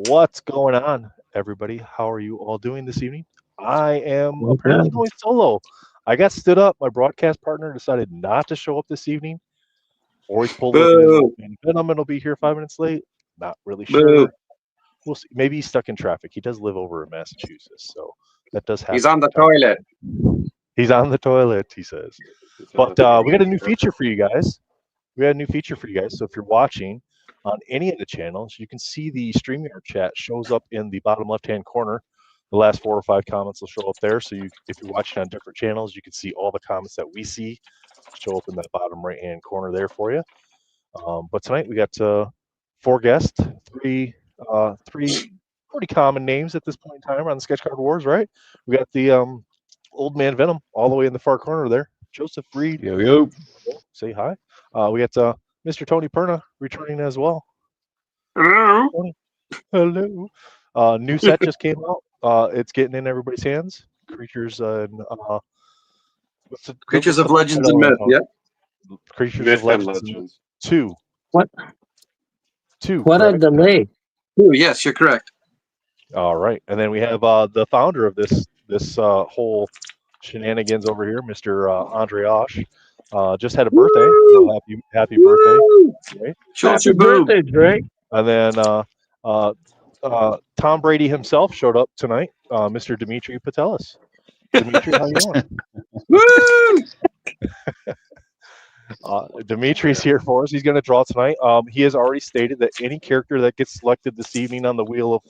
What's going on, everybody? How are you all doing this evening? I am apparently Okay. going solo. I got stood up. My broadcast partner decided not to show up this evening. Or he's pulled up in his old Boo! man Venom and will be here 5 minutes late. Not really Boo! sure. We'll see. Maybe he's stuck in traffic. He does live over in Massachusetts, so that does He's happen on from the time to toilet. time. He's on the toilet, he says. It's on But the we got a new toilet. feature for you guys. We got a new feature for you guys. So if you're watching on any of the channels, you can see the StreamYard chat shows up in the bottom left-hand corner. The last 4 or 5 comments will show up there. So if you're watching on different channels, you can see all the comments that we see show up in that bottom right-hand corner there for you. But tonight we got 4 guests, three pretty common names at this point in time on the Sketch Card Wars, right? We got the old man Venom all the way in the far corner there. Joseph Reed, Yo, yo. say hi. We got Mr. Tony Perna returning as well. Hello. Tony, hello. New set just came out. It's getting in everybody's hands. Creatures and Creatures what's of the Legends and title? Myth. Yep. Creatures Myth of and Legends Legends. 2. What? 2, What a correct? delay. Ooh, yes, you're correct. All right, and then we have the founder of this whole shenanigans over here, Mr. Andre Osh. Just had a birthday, so Woo! happy birthday, Woo! right? Show us Happy your boob. birthday, Drake. And then uh, Tom Brady himself showed up tonight, Mr. Dimitri Patelis. Dimitri, how you doing? Woo! Dimitri's here for us. He's going to draw tonight. He has already stated that any character that gets selected this evening on the Wheel of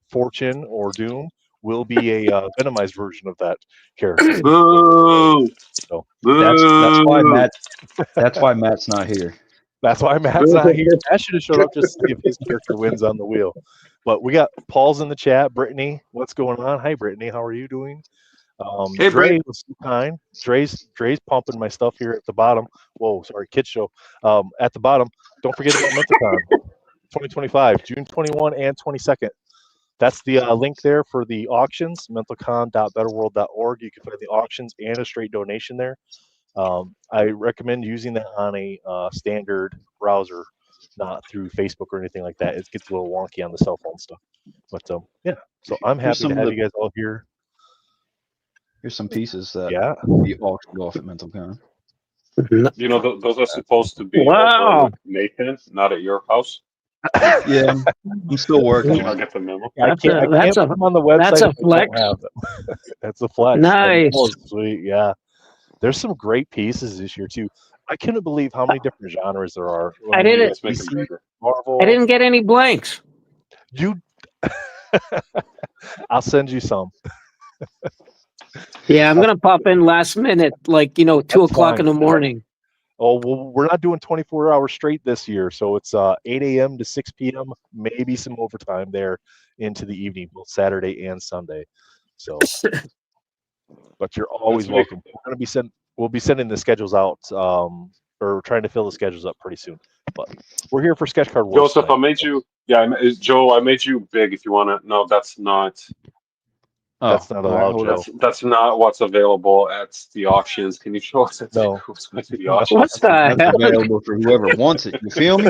Fortune or Doom will be a Venomized version of that character. Boo! So That's why Boo! Matt's not here. that's why Matt's not here. Matt should have showed up just to see if his character wins on the wheel. But we got Paul's in the chat. Brittany, what's going on? Hi, Brittany. How are you doing? Hey, Dre Britt. was so kind. Dre's pumping my stuff here at the bottom. Whoa, sorry, kids show. At the bottom, don't forget about Menthicon 2025, June 21 and 22nd. That's the link there for the auctions, mentalcon.betterworld.org. You can find the auctions and a straight donation there. I recommend using that on a standard browser, not through Facebook or anything like that. It gets a little wonky on the cell phone stuff. But yeah, so I'm Here's happy to some of have the you guys all here. here's some pieces that Yeah, we auctioned off at MentalCon. You know, those are supposed to be over Wow. with Nathan, not at your house. Yeah, I'm still working Did you on not it. get the memo? I can't put them on the website that's a if they don't flex. have them. That's a flex. Nice. Oh, sweet, yeah. There's some great pieces this year too. I couldn't believe how many different genres there are. I didn't- Let's make them DC, bigger. Marvel. I didn't get any blanks. You. I'll send you some. Yeah, I'm gonna pop in last minute, like 2 o'clock in the morning. Oh, well, we're not doing 24 hours straight this year, so it's 8 a.m. to 6 p.m. Maybe some overtime there into the evening, both Saturday and Sunday. So, but you're always Let's make- welcome. We'll be sending the schedules out, or trying to fill the schedules up pretty soon. But we're here for Sketch Card Wars. Joseph, tonight. I made you. Yeah, Joe, I made you big. If you want to. No, that's not. That's not allowed, Joe. That's not what's available at the auctions. Can you show us No. who's going to the No. auction? What's that? That's available for whoever wants it. You feel me?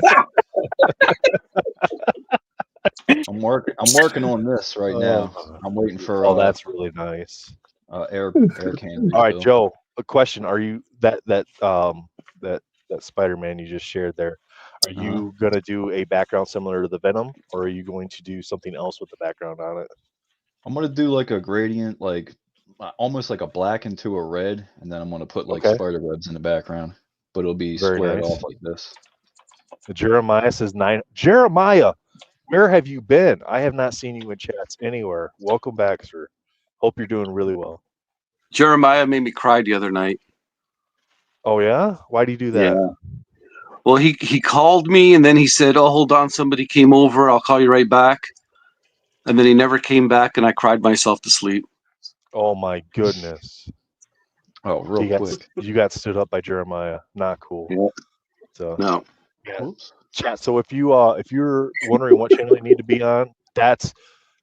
I'm working on this right now. I'm waiting for Oh, that's really nice. air cannon. All right, Joe. A question: Are you that Spider-Man you just shared there? Are you gonna do a background similar to the Venom, or are you going to do something else with the background on it? I'm gonna do like a gradient, like almost like a black into a red, and then I'm gonna put like Okay. spider webs in the background, but it'll be Very squared nice. off like this. Jeremiah says 9. Jeremiah, where have you been? I have not seen you in chats anywhere. Welcome back, sir. Hope you're doing really well. Jeremiah made me cry the other night. Oh yeah? Why do you do that? Yeah. Well, he called me and then he said, "Oh, hold on, somebody came over. I'll call you right back." And then he never came back, and I cried myself to sleep. Oh my goodness. Oh, real quick. You got stood up by Jeremiah. Not cool. Yeah. So No. yeah. Oops. Chat. So if you're wondering what channel you need to be on, that's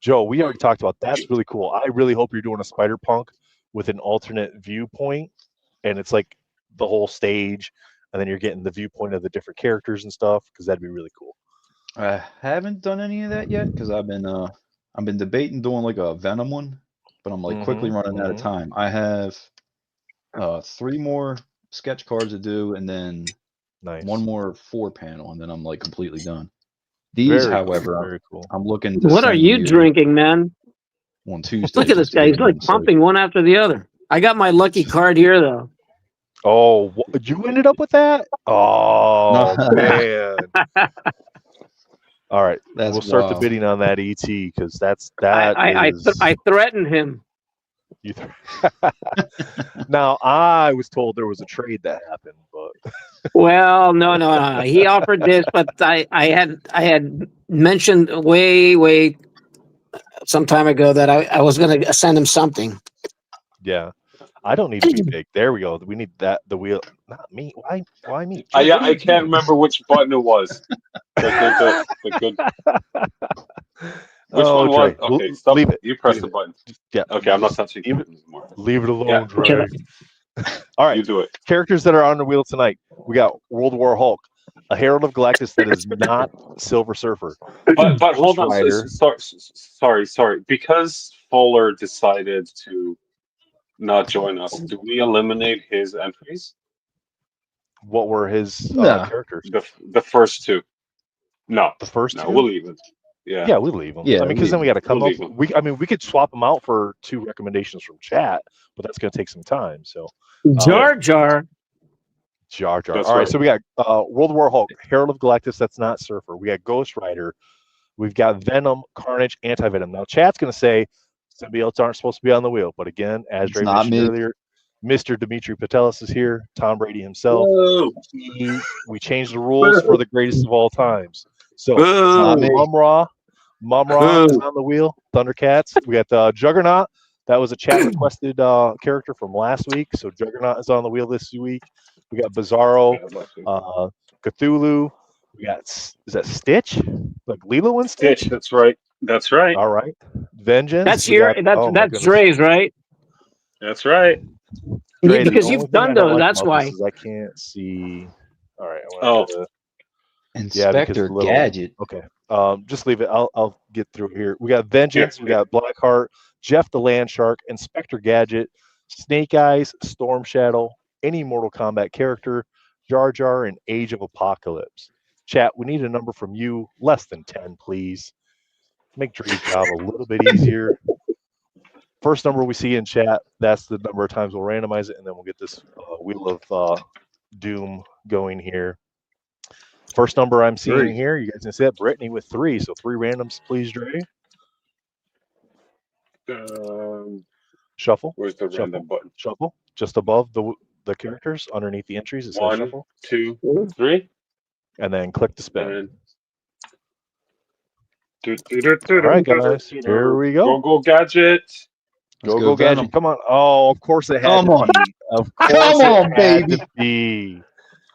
Joe. We already talked about. That's really cool. I really hope you're doing a Spider Punk with an alternate viewpoint, and it's like the whole stage, and then you're getting the viewpoint of the different characters and stuff, because that'd be really cool. I haven't done any of that yet because I've been debating doing like a Venom one, but I'm like quickly running out of time. I have 3 more sketch cards to do, and then Nice. 1 more 4-panel, and then I'm like completely done. These, Very however, cool. Very cool. I'm looking to What are send you drinking, man? on Tuesday. Look at this just to guy. get He's them like in, so- pumping one after the other. I got my lucky card here, though. Oh, you ended up with that? Oh No. man! All right, That's we'll start the wild. bidding on that ET because that I is. threatened him. You now, I was told there was a trade that happened, but Well, no. He offered this, but I had mentioned way some time ago that I was going to send him something. yeah, I don't need to be big. There we go. We need that the wheel, not me. Why me? I can't remember which button it was. The good. Which one was? Trey, Okay, stop. leave it. You press Leave the it. button. Yeah. Okay, I'm not touching Leave it. buttons anymore. Leave it alone, Yeah. Trey. All right. You do it. Characters that are on the wheel tonight. We got World War Hulk, a Herald of Galactus that is not Silver Surfer. But hold on. Rider. Sorry. Because Fuller decided to not join us, do we eliminate his entries? What were his No. characters? The first 2. No. The first No, two? we'll leave it. Yeah. Yeah, we leave them. Yeah, I mean, because then we got to come We'll up. leave 'em. We could swap them out for 2 recommendations from chat, but that's going to take some time. So Jar Jar. Jar. That's All right, right. so we got World War Hulk, Herald of Galactus. That's not Surfer. We got Ghost Rider. We've got Venom, Carnage, Anti-Venom. Now, chat's going to say symbiotes aren't supposed to be on the wheel, but again, as Dre not mentioned me. earlier, Mr. Dimitri Patelis is here. Tom Brady himself. Whoa. We changed the rules for the greatest of all times. So not me. Mum-Ra is on the wheel. Thundercats. We got Juggernaut. That was a chat requested character from last week. So Juggernaut is on the wheel this week. We got Bizarro, Cthulhu. We got is that Stitch? Like Lilo and Stitch? Stitch. That's right. That's right. All right. Vengeance. That's We your. got- oh my That's goodness. Dre's, right? That's right. Dre, the Because only you've thing I done don't those. like That's about why. this is I can't see. All right. Oh. Inspector little- Gadget. Okay. Just leave it. I'll get through here. We got Vengeance. We got Blackheart, Jeff the Land Shark, Inspector Gadget, Snake Eyes, Storm Shadow, any Mortal Kombat character, Jar Jar, and Age of Apocalypse. Chat, we need a number from you, less than 10, please. Make Dre's job a little bit easier. First number we see in chat, that's the number of times we'll randomize it, and then we'll get this Wheel of Doom going here. First number I'm seeing 3. here, you guys can see that, Brittany with 3. So 3 randoms, please, Dre. Shuffle. Where's the Shuffle. random button? Shuffle. Just above the characters, underneath the entries, it says 1, shuffle. 2, 3. And then click to spin. And All right, guys. Here we go. Go Gadget. Let's Go Venom. Gadget. Come on. Oh, of course it had Come to on. be. Of course Come it on, had baby. to be.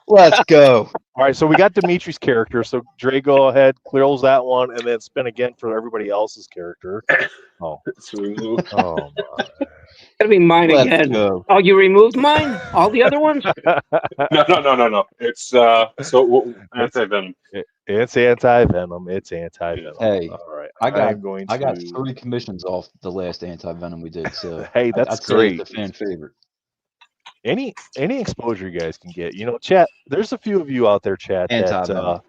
Let's go. All right, so we got Dimitri's character. So Dre, go ahead, clears that one, and then spin again for everybody else's character. Oh, So we move. oh my. Gotta be mine Let's again. go. Oh, you removed mine? All the other ones? No. It's so Anti-Venom. It's anti-venom. It's anti-venom. Hey, all right. I got going to. 3 commissions off the last anti-venom we did, so Hey, that's I'd say great. it's a fan favorite. Any exposure you guys can get. You know, chat. There's a few of you out there, chat. That Anti-venom.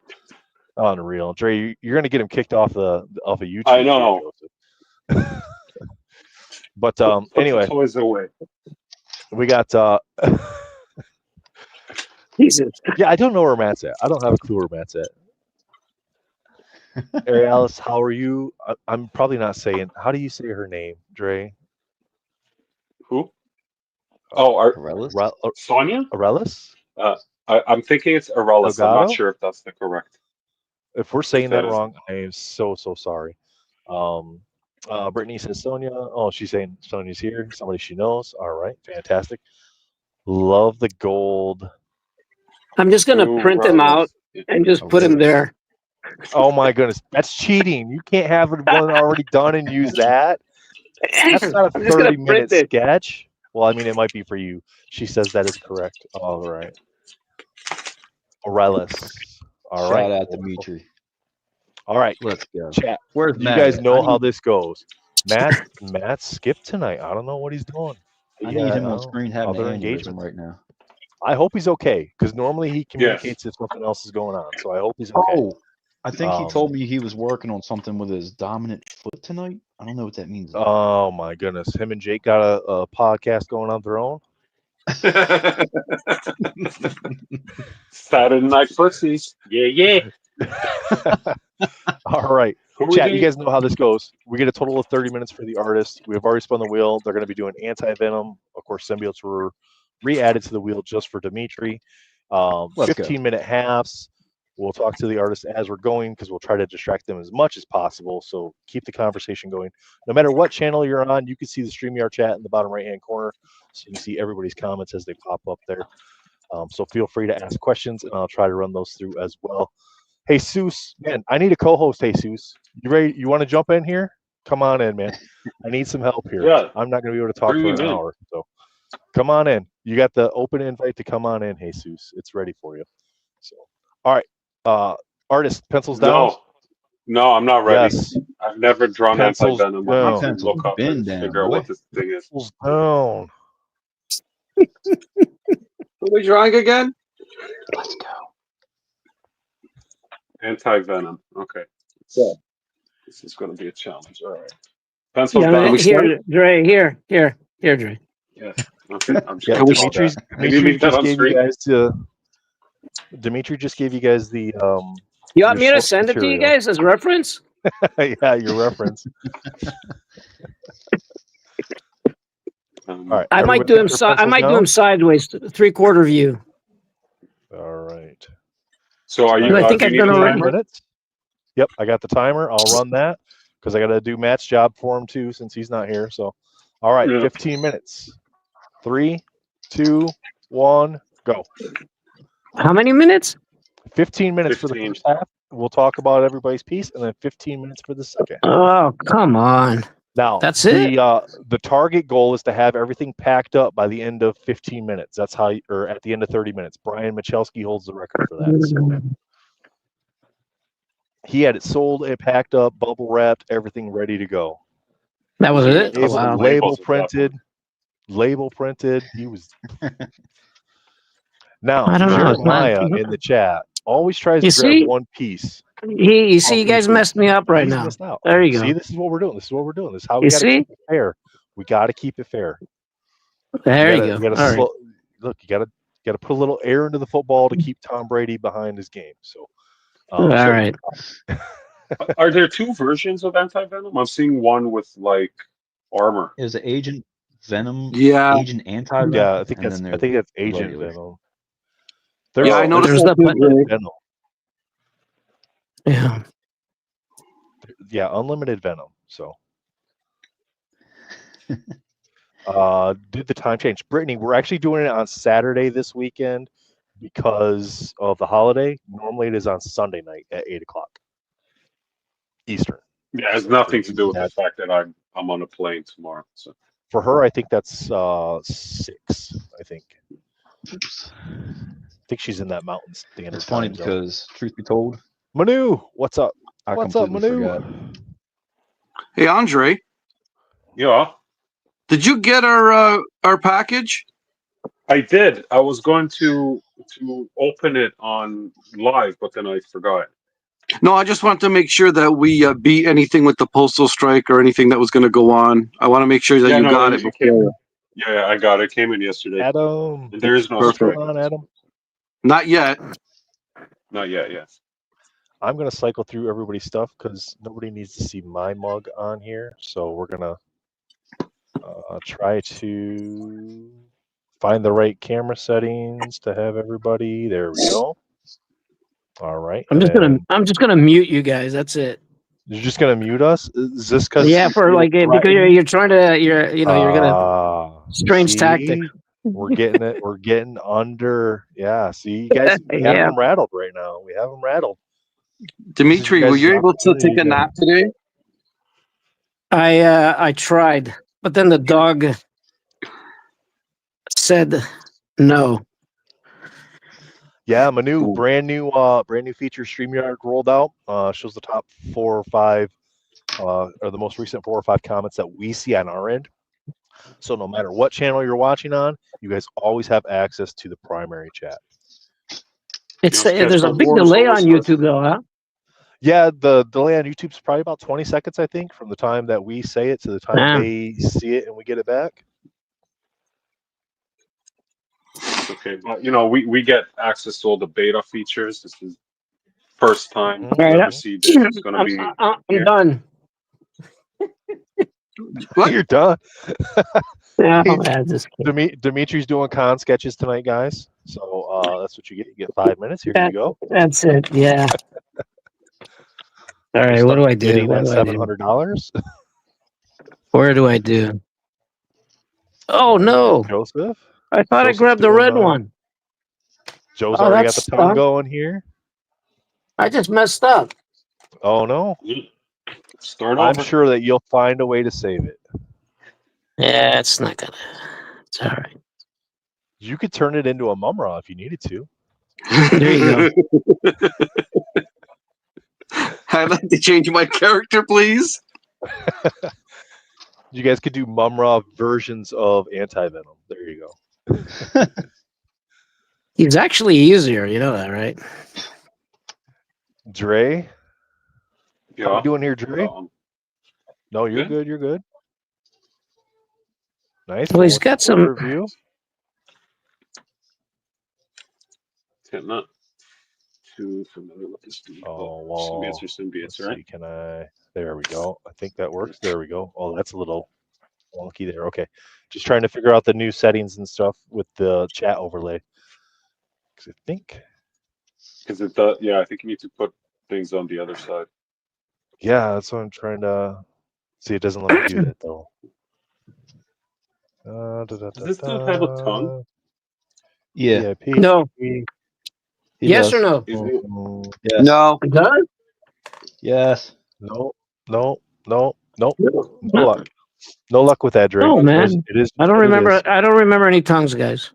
unreal. Dre, you're gonna get him kicked off of YouTube. I know. But Put anyway, the toys away. we got Jesus. yeah, I don't know where Matt's at. I don't have a clue where Matt's at. Arialis, how are you? I'm probably not saying. How do you say her name, Dre? Who? Oh, Corellis? Sonia? Arelis? I'm thinking it's Arelis. I'm Elgato? not sure if that's the correct. If we're saying that That is- wrong, I am so sorry. Brittany says Sonia. Oh, she's saying Sonia's here. Somebody she knows. All right, fantastic. Love the gold. I'm just gonna Ooh, print them out Arelis. and just put them there. Oh my goodness, that's cheating. You can't have one already done and use that. That's not a I'm just gonna 30-minute print it. sketch. Well, I mean, it might be for you. She says that is correct. All right. Arelis. All right. Shout out Dimitri. All right, Let's go. chat. Where's You Matt? guys at? know I how need, this goes. Matt skipped tonight. I don't know what he's doing. I need him on oh, screen having other an aneurysm engagements. right now. I hope he's okay because normally he Yes. communicates if something else is going on. So I hope he's okay. Oh, I think he Um, told me he was working on something with his dominant foot tonight. I don't know what that means. though. Oh my goodness, him and Jake got a podcast going on their own. Saturday Night Pussies. Yeah. All right, Who are chat. You they? guys know how this goes. We get a total of 30 minutes for the artist. We have already spun the wheel. They're going to be doing anti-venom. Of course, symbiotes were re-added to the wheel just for Dimitri. Let's go. 15-minute halves. We'll talk to the artist as we're going because we'll try to distract them as much as possible. So keep the conversation going. No matter what channel you're on, you can see the StreamYard chat in the bottom right-hand corner. So you can see everybody's comments as they pop up there. So feel free to ask questions, and I'll try to run those through as well. Jesus, man, I need a co-host. Jesus, you ready? You want to jump in here? Come on in, man. I need some help here. Yeah. I'm not going to be able to talk Bring for him an in. hour. So come on in. You got the open invite to come on in, Jesus. It's ready for you. So, all right. Artist, pencils down. No, I'm not ready. Yes. I've never drawn Pencils anti-venom. I down. have to Pencils look up been and down, figure out boy. what this thing is. Pencils down. What are we drawing again? Let's go. Anti-venom. Okay. Yeah. This is going to be a challenge. All right. Pencils Yeah, down. here, Dre. Here, Dre. Yes. Okay. I'm just Yeah, gonna draw Dimitri's, that. Can you Dimitri leave that just on gave you screen? guys Dimitri just gave you guys the You want your me to source send it to you material. guys as reference? Yeah, your reference. All right. I might everybody do him. got their I might do pencils him sideways, 3/4 view. down? All right. So are you? I think do you I've need done a 15 already. timer? minutes. Yep, I got the timer. I'll run that because I got to do Matt's job for him too since he's not here. So, all right, Yeah. 15 minutes. 3, 2, 1, go. How many minutes? 15 minutes for the 15. first half. We'll talk about everybody's piece, and then 15 minutes for the second. Oh, come on. Now, That's it? The target goal is to have everything packed up by the end of 15 minutes. That's how, or at the end of 30 minutes. Brian Michalski holds the record for that. So he had it sold, it packed up, bubble wrapped, everything ready to go. That was it? Oh, Label, wow. label Labels at that printed. Label printed. He was. Now, I don't know. It's not- Jeremiah in the chat always tries You to grab see? one piece. You see, you guys messed me up right He's now. missed out. There you See, go. this is what we're doing. This is what we're doing. This is how we You got to see? keep it fair. We got to keep it fair. There you gotta- go. gotta All right. slow- Look, you got to put a little air into the football to keep Tom Brady behind his game. So, All right. Are there two versions of anti-venom? I'm seeing one with like armor. Is it Agent Venom? Yeah. Agent Anti-Venom? yeah, I think and that's then Agent regular. Venom. Yeah, I noticed There's that the- too, Ray. Venom. Yeah. Yeah, unlimited Venom. So, did the time change? Brittany, we're actually doing it on Saturday this weekend because of the holiday. Normally, it is on Sunday night at 8:00 Eastern. Yeah, it has nothing to do with the That- fact that I'm on a plane tomorrow. So For her, I think that's 6. I think she's in that Mountain Standard. It's funny time zone. because, truth be told, Manu, what's up? I What's up, completely Manu? forgot. Hey, Andre, yeah, did you get our package? I did. I was going to open it on live, but then I forgot. No, I just want to make sure that we beat anything with the postal strike or anything that was going to go on. I want to make sure that Yeah, you no, got it it came- before. Yeah, I got it. It came in yesterday. Adam, And there is no what's strike. going on, Adam? Not yet. Not yet. Yes. I'm gonna cycle through everybody's stuff because nobody needs to see my mug on here. So we're gonna try to find the right camera settings to have everybody. There we go. All right. I'm just and gonna mute you guys. That's it. You're just gonna mute us? Is this because? Yeah, for like because you're trying to you're gonna strange tactic. We're getting it. We're getting under. Yeah. See, you guys, we have Yeah. them rattled right now. We have them rattled. Dimitri, This is were you guys' able to take a opportunity to- nap today? I tried, but then the dog said no. Yeah, my new Cool. brand new feature StreamYard rolled out. Shows the top 4 or 5 or the most recent 4 or 5 comments that we see on our end. So no matter what channel you're watching on, you guys always have access to the primary chat. It's You know, there's a Sketchcard big Wars delay always on has- YouTube though, huh? Yeah, the delay on YouTube's probably about 20 seconds, I think, from the time that we say it to the time Yeah. they see it and we get it back. Okay, but you know, we get access to all the beta features. This is first time Mhm. you Alright, ever see this. It's gonna be I'm here. done. What? You're done. Yeah, Hey, man, just kidding. Dimitri's doing con sketches tonight, guys. So that's what you get. You get 5 minutes. Here you go. That's it. Yeah. All You right. What start do I do? bidding What that do I do? $700. Where do I do? Oh no! Joseph. I thought I Joseph's grabbed the doing, red one. Joe's Oh, already got the that's tongue going here. I just messed up. Oh no. Start I'm over. sure that you'll find a way to save it. Yeah, it's not gonna. It's all right. You could turn it into a Mumra if you needed to. There you go. I'd like to change my character, please. You guys could do Mumra versions of Anti-Venom. There you go. He's actually easier. You know that, right? Dre, how Yeah. you doing here, Dre? No, you're good. good. You're good. Nice. Well, he's What's got the some. review. Not too familiar with this dude. Oh well. Symbiotes or symbiotes, Let's right? see. Can I? There we go. I think that works. There we go. Oh, that's a little wonky there. Okay. Just trying to figure out the new settings and stuff with the chat overlay. 'Cause I think. Because it does. Yeah, I think you need to put things on the other side. Yeah, that's what I'm trying to see. It doesn't let me do that though. Does this dude have a tongue? Yeah. P. No. He Yes does. or no? Is it? Yes. No. It does? Yes. No, no, no, no, No, no luck. No luck with that, Drake. No, man. It is. I don't what it remember. is. I don't remember any tongues, guys.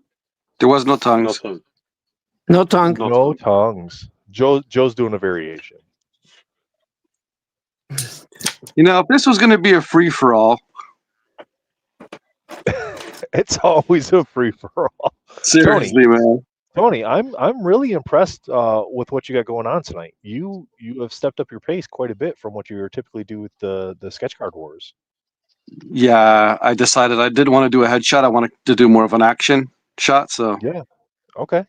There was no No tongues. tongue. No tongue. No No tongue. tongues. Joe's doing a variation. You know, if this was going to be a free for all, It's always a free for all. seriously, man. Tony, I'm really impressed with what you got going on tonight. You have stepped up your pace quite a bit from what you typically do with the sketch card wars. Yeah, I decided I didn't want to do a headshot. I wanted to do more of an action shot. So Yeah. Okay.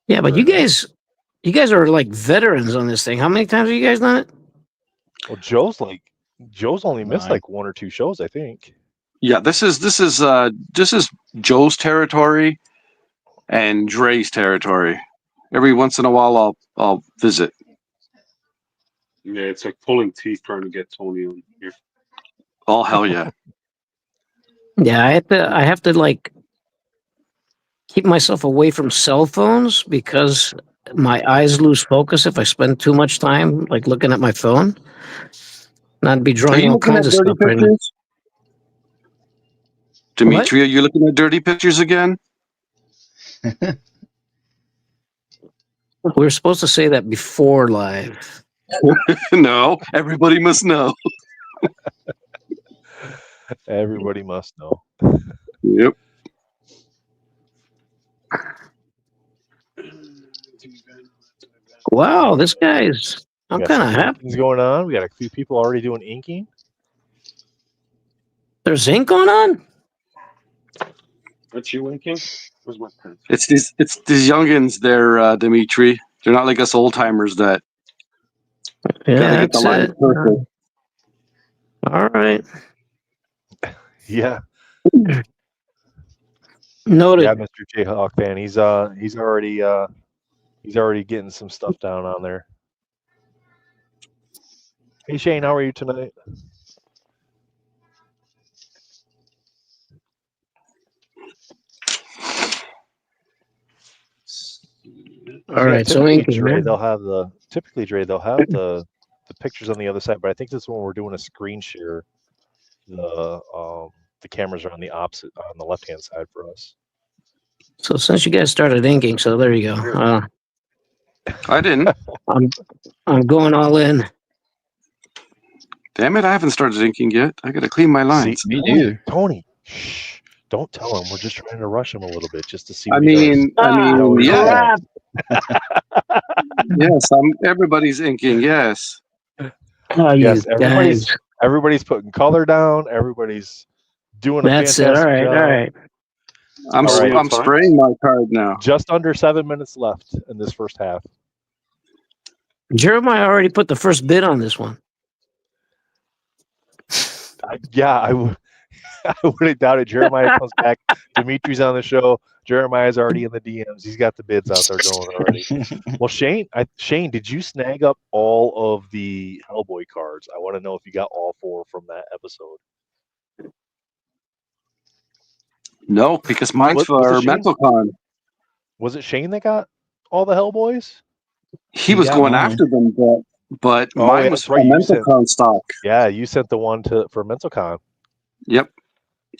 Yeah, but Fair you guys are like veterans on this thing. How many times have you guys done it? Well, Joe's only missed 9. like 1 or 2 shows, I think. yeah, this is Joe's territory and Dre's territory. Every once in a while, I'll visit. Yeah, it's like pulling teeth trying to get Tony on here. Oh hell yeah! Yeah, I have to like keep myself away from cell phones because my eyes lose focus if I spend too much time like looking at my phone. And I'd be Are drawing you all looking at kinds of dirty stuff right now. pictures? Dimitri, are you looking at dirty pictures again? We're supposed to say that before live. No, everybody must know. Everybody must know. Yep. Wow, this guy's. I'm We got kind of some happy. inkings going on. We got a few people already doing inking. There's ink going on. Aren't you winking? Where's my pen? It's these youngins there, Dimitri. They're not like us old timers that Yeah, gotta get the that's line it. perfect. All right, Yeah. noted. Yeah, Mr. Jayhawk fan. He's already getting some stuff down on there. Hey Shane, how are you tonight? All right, so typically, inking, Dre, man. they'll have the pictures on the other side, but I think this is when we're doing a screen share. The cameras are on the opposite, on the left hand side for us. So since you guys started inking, so there you go. I didn't. I'm going all in. Damn it! I haven't started inking yet. I gotta clean my lines. Me neither. Tony, shh! Don't tell him. We're just trying to rush him a little bit, just to see. I What he does. mean, yeah, crap. yes. Everybody's inking. Yes. Oh, Yes, you guys. everybody's putting color down. Everybody's doing a That's it. fantastic All right. job. All right. I'm All right. I'm spraying my card now. Just under 7 minutes left in this first half. Jeremiah already put the first bid on this one. I wouldn't doubt it. Jeremiah comes back. Dimitri's on the show. Jeremiah's already in the DMs. He's got the bids out there going already. Well, Shane, did you snag up all of the Hellboy cards? I want to know if you got all 4 from that episode. No, because mine's for Shane's? MentalCon. Was it Shane that got all the Hellboys? He was got going mine. after them, but Oh, mine yeah, was that's for right, you said. MentalCon stock. Yeah, you sent the one for MentalCon. Yep.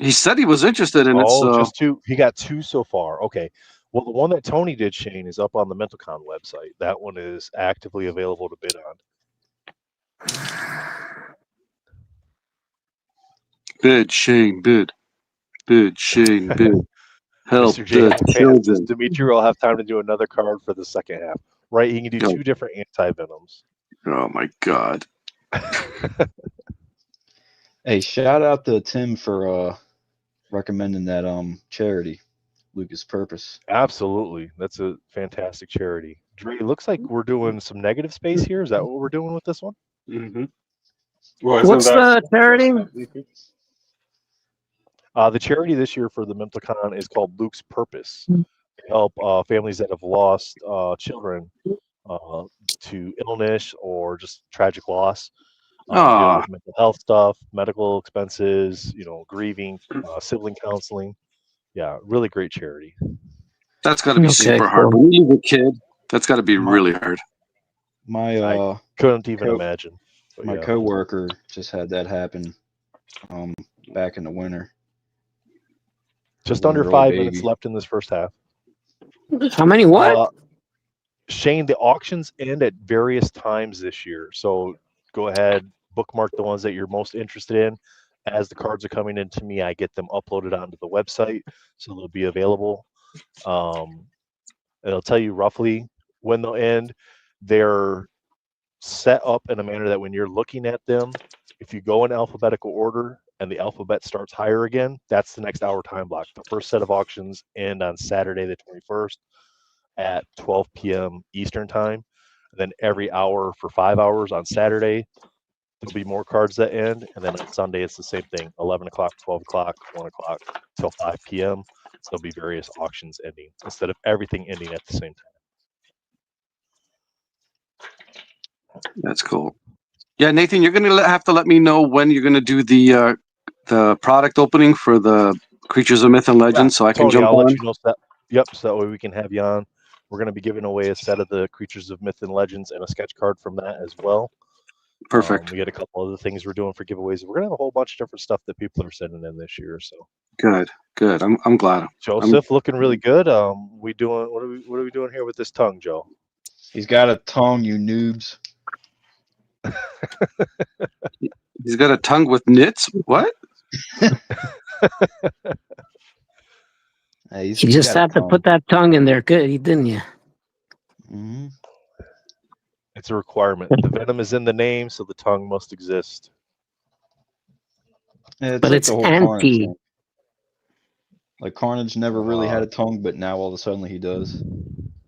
He said he was interested in it. Oh, So just 2. He got 2 so far. Okay. Well, the one that Tony did, Shane, is up on the MentalCon website. That one is actively available to bid on. bid, Shane, bid. Bid, Shane, bid. Help Mr. J. the children. Dimitri will have time to do another card for the second half. Right? He can do Yo. 2 different anti-venoms. Oh my God. Hey, shout out to Tim for recommending that charity, Lucas Purpose. Absolutely. That's a fantastic charity. Dre, looks like we're doing some negative space here. Is that what we're doing with this one? Mm-hmm. Well, isn't What's that- the charity? The charity this year for the MentalCon is called Luke's Purpose. They help families that have lost children to illness or just tragic loss. Deal with mental health stuff, medical expenses, grieving, sibling counseling. Yeah, really great charity. That's got to be Okay, super hard. cool. When you was a kid, that's got to be really hard. My Couldn't even Co- imagine. But my yeah. coworker just had that happen back in the winter. Just under 1-year-old 5 baby. minutes left in this first half. How many what? Shane, the auctions end at various times this year. So go ahead, bookmark the ones that you're most interested in. As the cards are coming into me, I get them uploaded onto the website, so they'll be available. It'll tell you roughly when they'll end. They're set up in a manner that when you're looking at them, if you go in alphabetical order and the alphabet starts higher again, that's the next hour time block. The first set of auctions end on Saturday the 21st at 12 p.m. Eastern time. And then every hour for 5 hours on Saturday, there'll be more cards that end. And then on Sunday, it's the same thing, 11 o'clock, 12 o'clock, 1 o'clock till 5 p.m. There'll be various auctions ending instead of everything ending at the same time. That's cool. Yeah, Nathan, you're gonna have to let me know when you're gonna do the product opening for the Creatures of Myth and Legend, so I can Tony, jump I'll on. let you know. So that way we can have you on. We're going to be giving away a set of the Creatures of Myth and Legends and a sketch card from that as well. Perfect. We got a couple other things we're doing for giveaways. We're going to have a whole bunch of different stuff that people are sending in this year. So Good. I'm glad. Joseph, looking really good. What are we doing here with this tongue, Joe? He's got a tongue, you noobs. He's got a tongue with nits. What? Hey, You just have to put that tongue in there, good, didn't you? Mm-hmm. It's a requirement. The venom is in the name, so the tongue must exist. But it's anti. Like Carnage never really had a tongue, but now all of a sudden he does.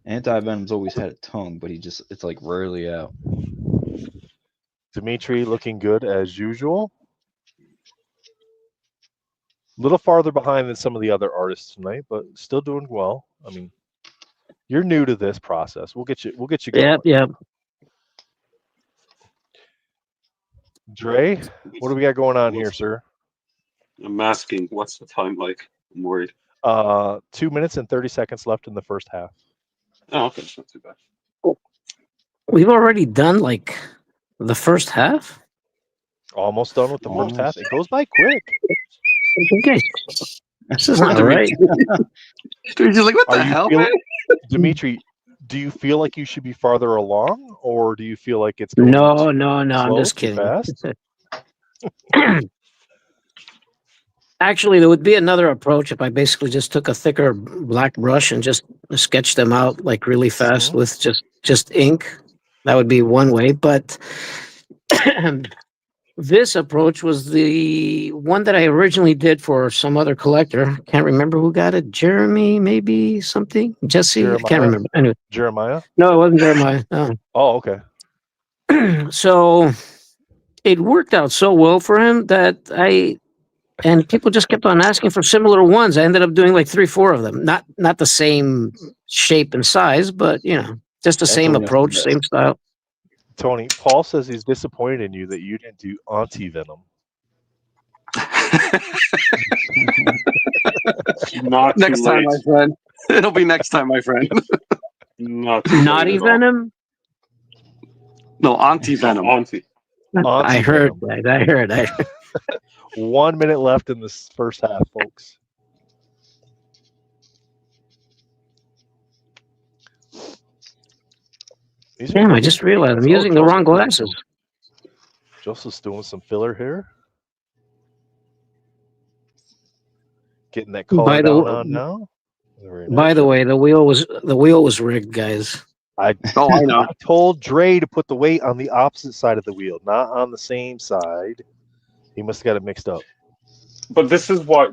Anti-Venom's always had a tongue, but it's like rarely out. Dimitri looking good as usual. A little farther behind than some of the other artists tonight, but still doing well. I mean, you're new to this process. We'll get you going. Yep. Dre, what do we got going on here, sir? I'm asking, what's the time like? I'm worried. 2 minutes and 30 seconds left in the first half. Oh, okay, it's not too bad. We've already done like the first half. Almost done with the first half. It goes by quick. Okay. This is not right. Dimitri's like, what Are the you hell, feeling- man? Dimitri, do you feel like you should be farther along, or do you feel like it's going No, too no, no. I'm slow, just too kidding. fast? Actually, there would be another approach if I basically just took a thicker black brush and just sketched them out like really fast Mhm. with just ink. That would be one way. But this approach was the one that I originally did for some other collector. Can't remember who got it. Jeremy, maybe something. Jesse. I Jeremiah? can't remember. Anyway, Jeremiah? no, it wasn't Jeremiah. No. Oh, okay. So it worked out so well for him that and people just kept on asking for similar ones. I ended up doing like 3-4 of them. Not the same shape and size, but just the same Tony, that's the approach, best. same style. Tony, Paul says he's disappointed in you that you didn't do anti-venom. Not too Next time, late. my friend. It'll be next time, my friend. Not too late Naughty at all. venom. No, anti-venom. Auntie. I heard Anti-venom. that. I heard. 1 minute left in this first half, folks. These are Damn! I good just looking realized I'm guys. Oh, using the wrong Joseph's doing glasses. Joseph's doing some filler here. Getting that color By the down w- on now. Very By nice. the way, the wheel was rigged, guys. Oh, I know. I told Dre to put the weight on the opposite side of the wheel, not on the same side. He must have got it mixed up. But this is why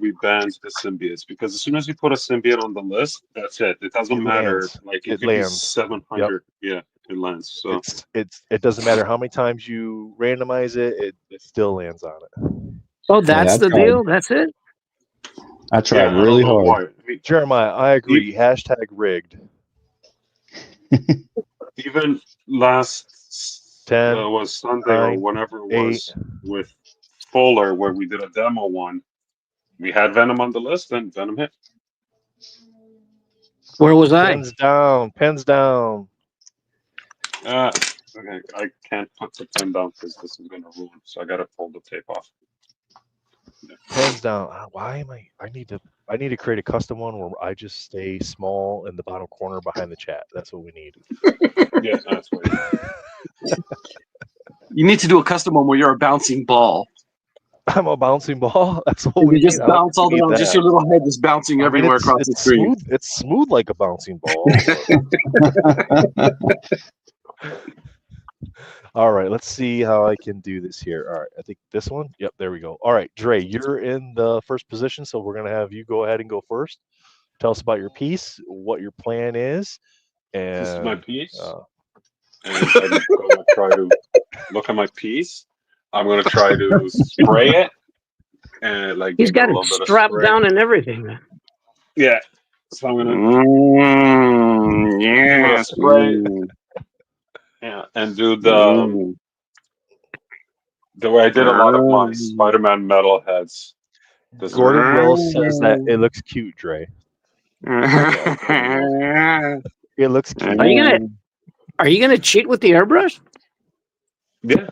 we banned the symbiotes, because as soon as you put a symbiote on the list, that's it. It doesn't It matter. lands. Like It it could be lands. 700. Yeah, it lands. So It doesn't matter how many times you randomize it, it still lands on it. Oh, that's I the tried. deal. That's it. I yeah, tried I don't really know hard. why. I mean, Jeremiah, I agree. Hashtag rigged. even last 10, was Sunday or 9, whenever it was with Fuller, where we did a demo one. We had Venom on the list, and Venom hit. Where was I? Pens down. Pens down. Okay, I can't put the pen down because this is gonna ruin. So I gotta pull the tape off. Pens down. Why am I need to create a custom one where I just stay small in the bottom corner behind the chat. That's what we need. Yeah, that's what. You need to do a custom one where you're a bouncing ball. I'm a bouncing ball. That's what And we you just need. bounce all around. Just your little head is bouncing everywhere across the screen. Smooth. It's smooth like a bouncing ball. All right, let's see how I can do this here. All right, I think this one. Yep, there we go. All right, Dre, you're in the first position, so we're gonna have you go ahead and go first. Tell us about your piece, what your plan is, and This is my piece. uh, And I'm gonna try to look at my piece. I'm gonna try to spray it, and like He's give got a it little bit of strapped spray. down and everything. Man. Yeah. So I'm gonna Yeah, spray. Yeah, and do the way I did a lot of my Spider-Man metal heads. This Gordon Willis says that it looks cute, Dre. It looks cute. Are you gonna cheat with the airbrush? Yeah.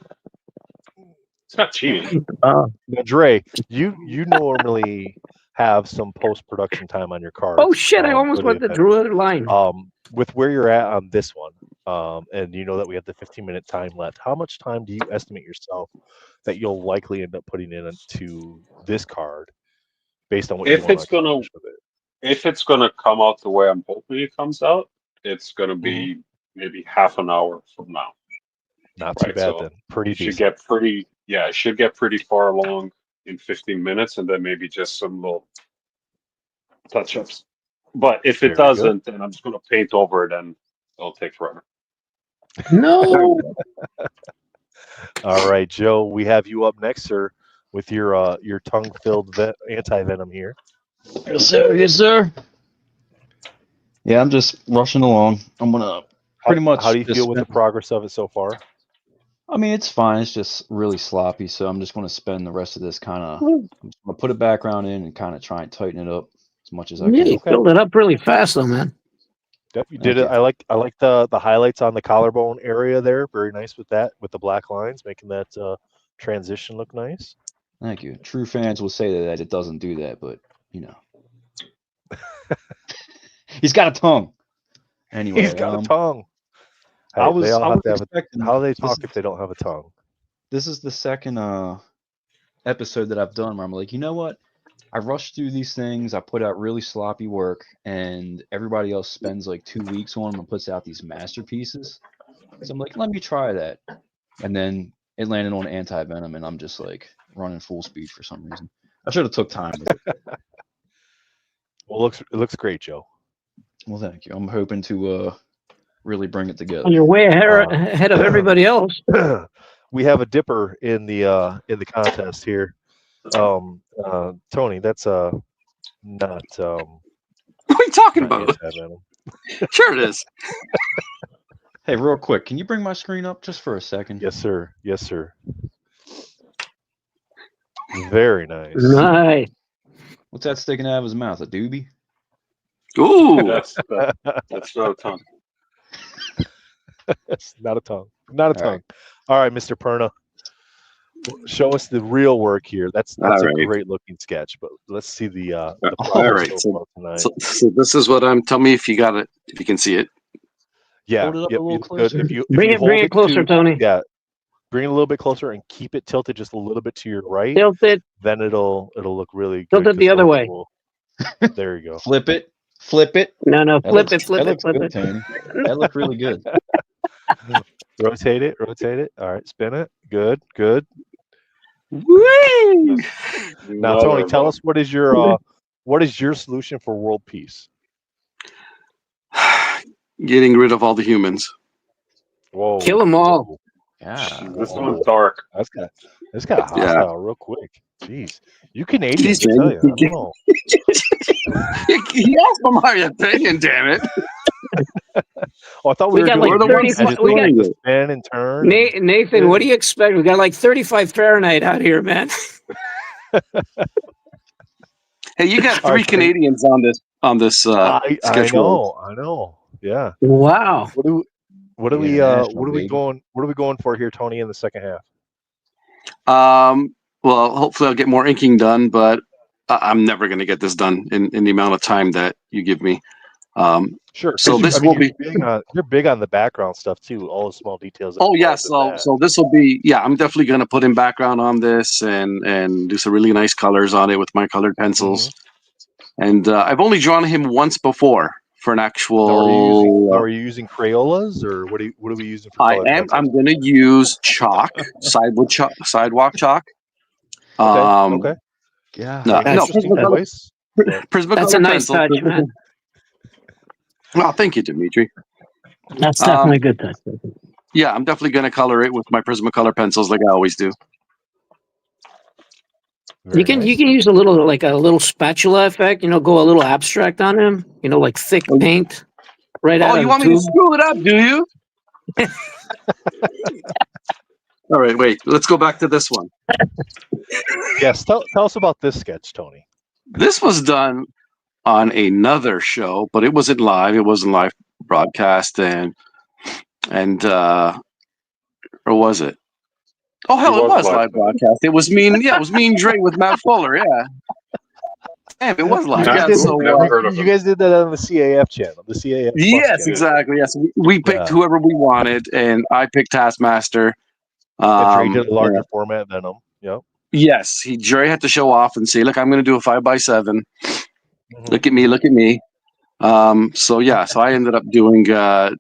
It's not cheating. Now, Dre, you normally have some post-production time on your card. Oh shit! I almost went the Drew line. With where you're at on this one, and you know that we have the 15-minute time left, how much time do you estimate yourself that you'll likely end up putting into this card based on what If you want it's to gonna- accomplish with it? If it's gonna come out the way I'm hoping it comes out, it's gonna be maybe half an hour from now. Not too Right, bad so then. Pretty It should decent. get pretty. Yeah, it should get pretty far along in 15 minutes, and then maybe just some little touch-ups. But if Very it good. doesn't, then I'm just gonna paint over it, and it'll take forever. No. All right, Joe, we have you up next, sir, with your tongue-filled anti-venom here. Yes, sir. Yes, sir. Yeah, I'm just rushing along. I'm gonna pretty much. How do you just feel with the spend- progress of it so far? I mean, it's fine. It's just really sloppy. So I'm just gonna spend the rest of this kind of. I'm gonna put a background in and kind of try and tighten it up as much as I Yeah, can. you filled it up really fast, though, man. Yep, you Thank did it. you. I like the highlights on the collarbone area there. Very nice with that, with the black lines, making that transition look nice. Thank you. True fans will say that it doesn't do that, but you know. He's got a tongue. Anyway, He's got a tongue. Hey, I was they all have to have expecting. how do they this talk is- if they don't have a tongue? This is the second episode that I've done where I'm like, you know what? I rushed through these things. I put out really sloppy work, and everybody else spends like 2 weeks on them and puts out these masterpieces. So I'm like, let me try that. And then it landed on Anti-Venom, and I'm just like running full speed for some reason. I should have took time with it. Well, it looks great, Joe. Well, thank you. I'm hoping to really bring it together. Well, you're way ahead of everybody else. We have a dipper in the contest here. Tony, that's not What are you talking not about? Anti-Venom. Sure it is. Hey, real quick, can you bring my screen up just for a second? Yes, sir. Yes, sir. Very nice. Nice. What's that sticking out of his mouth? A doobie? Ooh. That's not a tongue. That's not a tongue. Not a All tongue. right. All right, Mr. Perna. Show us the real work here. That's All a right. great looking sketch, but let's see the All progress right, so far tonight. So this is what I'm. Tell me if you got it. If you can see it. Yeah, Hold it up a yep, little you look good. closer. If you Bring hold it closer, to- Tony. Yeah, bring it a little bit closer and keep it tilted just a little bit to your right. Tilt it. Then it'll look really Tilt good. it the 'cause other then way. There you go. Flip it. Flip it. No, That flip looks- it, flip that it, looks flip good, it. Tony. That looked really good. Rotate it. All right, spin it. Good. Whee! Now, Not Tony, our tell luck. us what is your solution for world peace? Getting rid of all the humans. Whoa! Kill 'em all. Whoa. Yeah. This one's dark. That's got Yeah. hostile real quick. Jeez, you Canadians, Jeez, I tell man. you. I don't know. He asked for my opinion, damn it. Oh, I thought We we were got doing like the ones 35 just we got- doing the spin and turn. Nathan, what do you expect? We got like 35 Fahrenheit out here, man. Hey, you got All three right, so- Canadians on this I sketch roll. know. Yeah. Wow. What are we International, what are we baby. going for here, Tony, in the second half? Well, hopefully I'll get more inking done, but I'm never going to get this done in the amount of time that you give me. Sure. 'cause So this will be- you're big on the background stuff too, all the small details. that Oh go yeah, into so that. so this will be I'm definitely going to put in background on this and do some really nice colors on it with my colored pencils. And I've only drawn him once before for an Now, actual. are you using Crayolas or what are we using for I colored am. pencils? I'm going to use chalk, sidewalk chalk. Okay. Yeah. No, That's no, Interesting Prismacolor. choice. Prismacolor That's a nice pencil. touch, man. Oh, thank you, Dimitri. That's definitely a good touch. Yeah, I'm definitely going to color it with my Prismacolor pencils like I always do. Very You can nice. use a little spatula effect, go a little abstract on him, like thick paint right out Oh, of you the want me tube. to screw it up, do you? All right, wait. Let's go back to this one. Yes. Tell us about this sketch, Tony. This was done on another show, but it wasn't live. It wasn't live broadcast, and or was it? Oh hell, It it was was live. live broadcast. It was me. Yeah, it was me and Dre with Matt Fuller. Yeah. Damn, it was live. You Yeah. guys So never heard of You it. guys did that on the CAF channel, the CAF. Plus yes, channel. exactly. Yes, we picked Yeah. whoever we wanted, and I picked Taskmaster. And Dre did a larger yeah. format than them. Yep. Yes, Dre had to show off and say, "Look, I'm going to do a 5x7. Look at me, look at me." So I ended up doing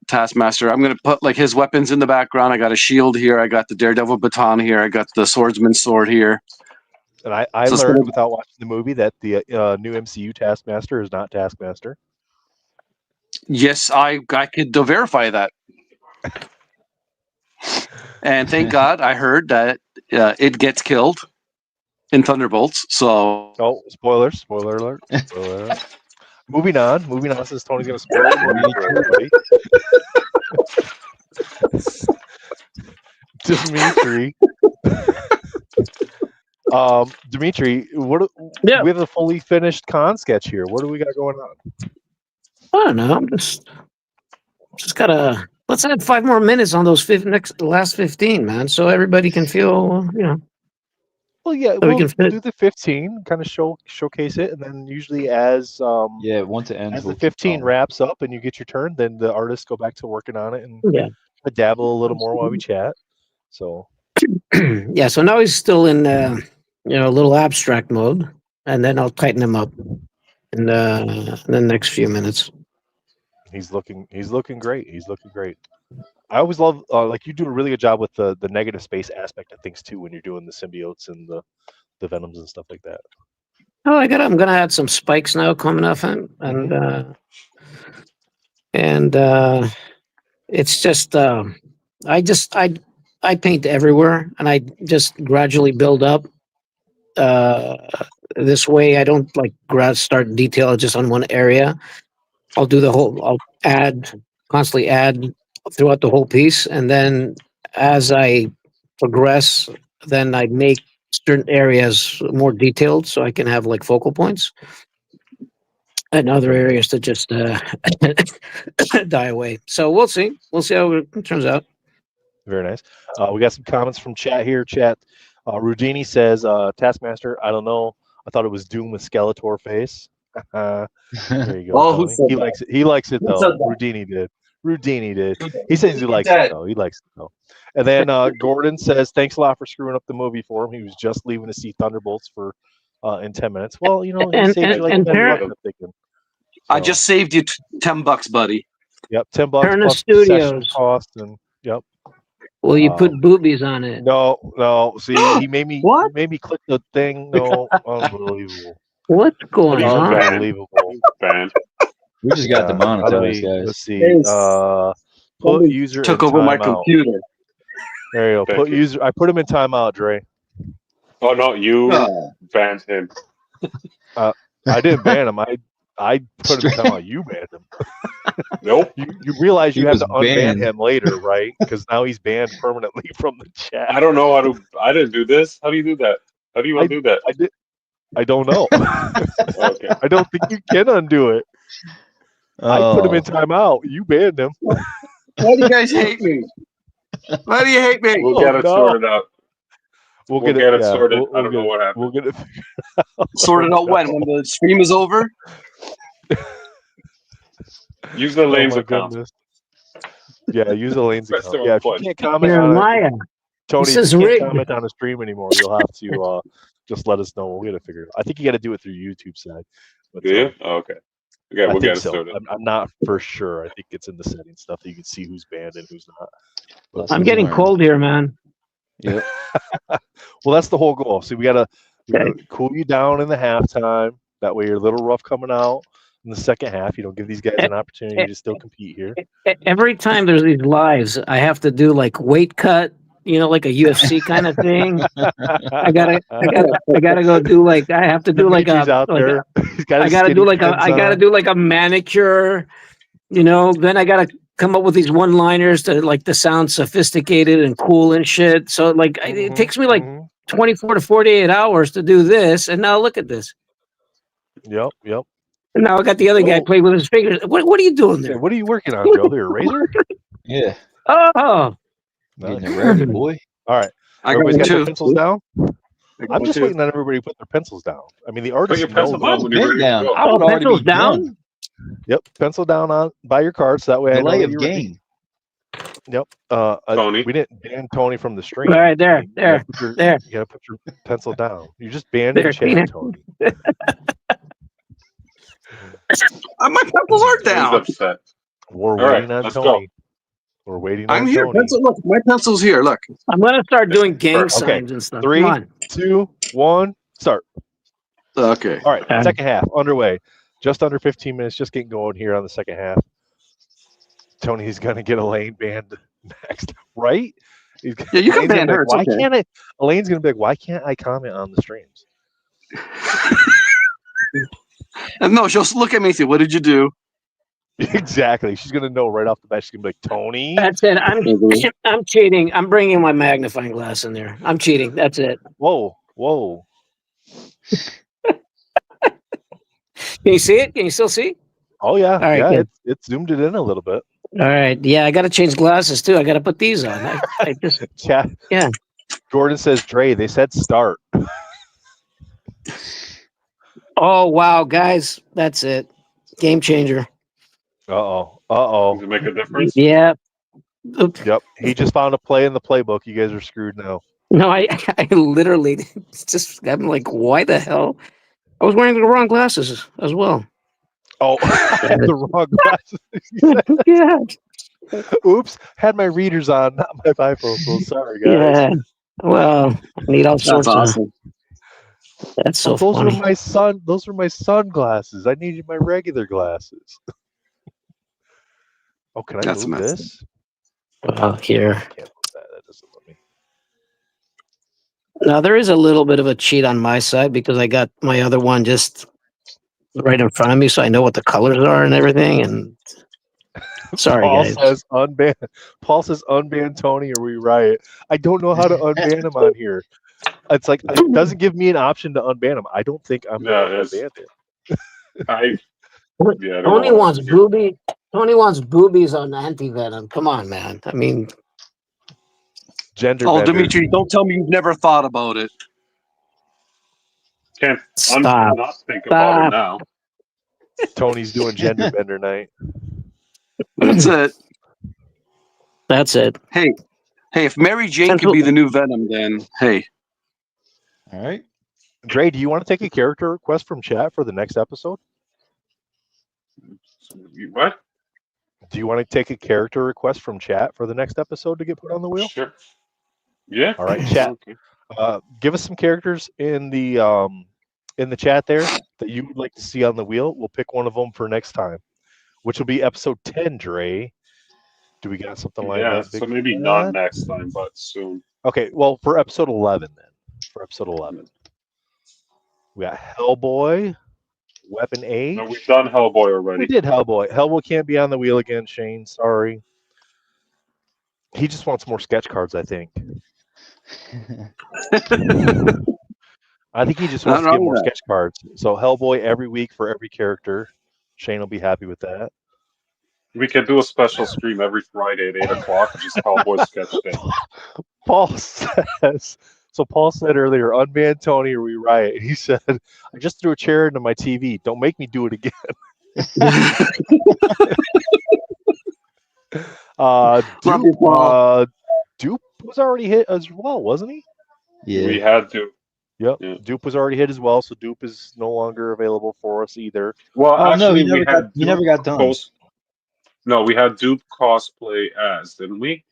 Taskmaster. I'm going to put like his weapons in the background. I got a shield here. I got the Daredevil baton here. I got the swordsman's sword here. And I So it's learned gonna- without watching the movie that the new MCU Taskmaster is not Taskmaster. Yes, I could verify that. And thank God I heard that it gets killed in Thunderbolts. So Oh, spoiler alert. Spoiler alert. Moving on, since Tony's going to spoil the movie for everybody. Dimitri. Dimitri, Yeah. we have a fully finished con sketch here. What do we got going on? I don't know. I'm just gotta. Let's add 5 more minutes on those last 15, man, so everybody can feel, Well, Well, yeah, we we'll can fit- do the 15, kind of showcase it, and then usually as Yeah, once it ends, as the we'll keep 15 going. wraps up and you get your turn, then the artists go back to working on it and Yeah. dabble a little more while we chat. So Yeah. So now he's still in, a little abstract mode, and then I'll tighten him up in the next few minutes. he's looking great. He's looking great. I always love like you do a really good job with the negative space aspect of things too when you're doing the symbiotes and the venoms and stuff like that. Oh, I'm gonna add some spikes now coming up, and it's just I paint everywhere, and I just gradually build up. This way, I don't like start detail just on one area. I'll constantly add throughout the whole piece, and then as I progress, then I make certain areas more detailed so I can have like focal points, and other areas to just die away. So we'll see. We'll see how it turns out. Very nice. We got some comments from chat here. Chat. Rudini says, Taskmaster, I don't know. I thought it was Doom with Skeletor face. There you go. Oh, who Tony. said He that? likes it. He likes it Who though. said that? Rudini did. He says he likes it though. He likes it though. And then Gordon says, thanks a lot for screwing up the movie for him. He was just leaving to see Thunderbolts for in 10 minutes. Well, he saved you like and 10 Parent- bucks, I'm thinking. I So, just saved you $10, buddy. Yep, $10 Turner plus the session Studios. cost and yep. Well, you put boobies on it. No. See, he made me What? made me click the thing. No, unbelievable. What's going He's on? banned. Unbelievable. Banned. We just got Yeah, how do demonetized, we- guys. Let's see. Yes. Put Somebody user Took in over my timeout. computer. There you go. Thank Put you. user. I put him in timeout, Dre. Oh no, you Oh. banned him. I didn't ban him. I put him in timeout. You banned him. Nope. You realize you He have was to unban banned. him later, right? Because now he's banned permanently from the chat. I don't know how to. I didn't do this. How do you do that? How do you undo that? I don't know. Okay. I don't think you can undo it. I put him in timeout. You banned him. Why do you guys hate me? Why do you hate me? We'll get it no. sorted out. We'll We'll get get it yeah, sorted. we'll I don't know what happened. We'll get it. Sorted out when the stream is over? Use the lanes my account. goodness. Yeah, use the lanes Press account. the Yeah, if you button. can't comment on it, Jeremiah, Tony, this if is you can't rigged. comment on the stream anymore, you'll have to just let us know. We'll get it figured out. I think you got to do it through YouTube side. But, Do you? Oh, okay. Okay, I we'll think get it so. sorted. I'm not for sure. I think it's in the settings stuff that you can see who's banned and who's not. But, I'm getting cold here, man. Yep. well, that's the whole goal. See, we gotta cool you down in the halftime. That way, you're a little rough coming out in the second half. You don't give these guys an opportunity to still compete here. Every time there's these lives, I have to do like weight cut, like a UFC kind of thing. I gotta go do like I have to do like Dimitri's out like there. I gotta do like a manicure. Then I gotta come up with these one-liners to sound sophisticated and cool and shit. So it takes me like 24 to 48 hours to do this, and now look at this. Yep. And now I got the other guy play with his fingers. What are you doing there? Hey, what are you working on, Joe? There, a razor? Yeah. Oh, Getting it ready, boy. All right. I Everybody's got their two. pencils down. I'm just two. waiting on everybody to put their pencils down. I mean, the Put artists your know pencil down that. when you're ready to down. go. I would already pencils be down. done. Yep, pencil down on by your cards. That way I know Delay that of you're ready. game. Yep. Tony. We didn't ban Tony from the stream. All right, there. You gotta put your pencil down. You just banned There, in chat, Tony. My pencils aren't He's down. upset. We're right, waiting on let's Tony. We're waiting I'm on here. Tony. Pencil, look, my pencil's here. Look. I'm gonna start doing gang Okay, signs and stuff. 3, Come on. 2, 1, start. Okay. All right, Okay. second half underway. Just under 15 minutes. Just getting going here on the second half. Tony's gonna get Elaine banned next, right? Yeah, you can Elaine's ban gonna be her. like, It's why okay. can't I? Elaine's gonna be like, why can't I comment on the streams? And no, she'll look at me and say, "What did you do?" Exactly. She's gonna know right off the bat. She's gonna be like, Tony. That's it. I'm cheating. I'm bringing my magnifying glass in there. I'm cheating. That's it. Whoa. Can you see it? Can you still see? Oh yeah. All right, yeah. good. It zoomed it in a little bit. All right. Yeah, I got to change glasses too. I got to put these on. I just Chat. Yeah. Gordon says, Dre. They said start. Oh wow, guys, that's it. Game changer. Does it make a difference? Yeah. Oop. Yep. He just found a play in the playbook. You guys are screwed now. No, I literally just I'm like, why the hell? I was wearing the wrong glasses as well. Oh, I had the wrong glasses. Yeah. Oops. Had my readers on, not my bifocals. Sorry, guys. Yeah. Well, I need all sorts That's awesome. of. That's so those funny. were my sunglasses. I needed my regular glasses. Oh, can I That's move messed this? Here. I can't move that. That doesn't let me. Now there is a little bit of a cheat on my side because I got my other one just right in front of me, so I know what the colors are and everything. And sorry, Paul guys. says unban. Paul says unban Tony or we riot. I don't know how to unban him on here. It's like it doesn't give me an option to unban him. I don't think I'm Yeah, going to it's- unban him. I don't Tony know. wants booby. Tony wants boobies on anti-venom. Come on, man. I mean, Gender Oh, bender. Dimitri, don't tell me you've never thought about it. Can't stop. not think about it now. Tony's doing gender bender night. That's it. That's it. Hey, if Mary Jane could be the new Venom, then hey. All right. Dre, do you want to take a character request from chat for the next episode? What? Do you want to take a character request from chat for the next episode to get put on the wheel? Sure. Yeah. All right, chat. Okay. Give us some characters in the chat there that you would like to see on the wheel. We'll pick one of them for next time, which will be episode 10. Dre, do we got something like Yeah. that? So maybe not next time, but soon. Okay, well, for episode 11 then. For episode 11, we got Hellboy, Weapon Age. No, we've done Hellboy already. We did Hellboy. Hellboy can't be on the wheel again, Shane. Sorry. He just wants more sketch cards, I think. I think he just wants to get more sketch cards. So Hellboy every week for every character. Shane will be happy with that. We can do a special stream every Friday at 8 o'clock, just Hellboy sketch day. Paul says, so Paul said earlier, unban Tony or we riot. He said, I just threw a chair into my TV. Don't make me do it again. Dupe was already hit as well, wasn't he? Yeah. We had to. Yep. Yeah. Dupe was already hit as well, so Dupe is no longer available for us either. Well, Oh no, actually, he never got done. No, we had Dupe cosplay as, didn't we?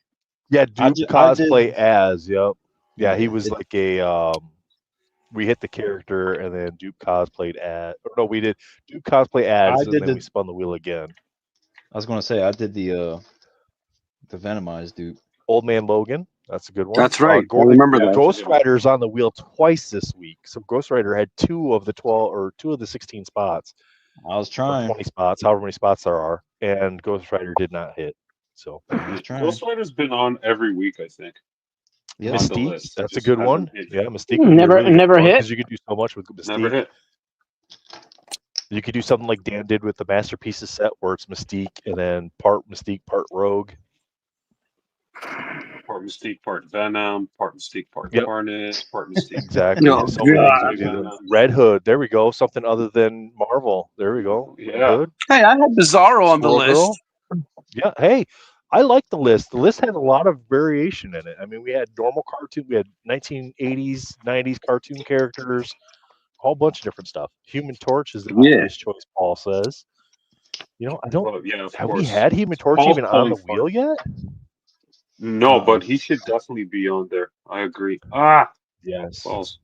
Yeah, Dupe I cosplay did- as, yep. Yeah, he Yeah, was it- like a we hit the character and then Dupe cosplayed as, or no, we did Dupe cosplay as, and then we spun the wheel again. I was gonna say I did the Venomized dupe. Old Man Logan, that's a good one. That's right. I remember that. Ghost Rider's on the wheel twice this week. So Ghost Rider had 2 of the 12 or 2 of the 16 spots. I was Or trying. 20 spots, however many spots there are, and Ghost Rider did not hit. So I was trying. Ghost Rider's been on every week, I think. Yeah. on the Mystique, list. that's a Just good hasn't one. hit. Yeah, Mystique. would be a Never- really good never one, hit? 'cause you could do so much with Mystique. Never hit. You could do something like Dan did with the Masterpieces set, where it's Mystique and then part Mystique, part Rogue. Part Mystique, part Venom, part Mystique, part Yep. Carnage, part Mystique. Exactly. No, So many God. things we could do. Red Hood. There we go. Something other than Marvel. There we go. Red Yeah. Hood. Hey, I had Bizarro on the Squirrel list. Girl. Yeah. Hey, I like the list. The list had a lot of variation in it. I mean, we had normal cartoon. We had 1980s, 90s cartoon characters. A whole bunch of different stuff. Human Torch is the Yeah. obvious choice. Paul says. You know, I don't. Well, yeah, of Have we course. had Human Torch Paul's even on the pulling wheel yet? No, but he should definitely be on there. I agree. Ah, Yes. balls.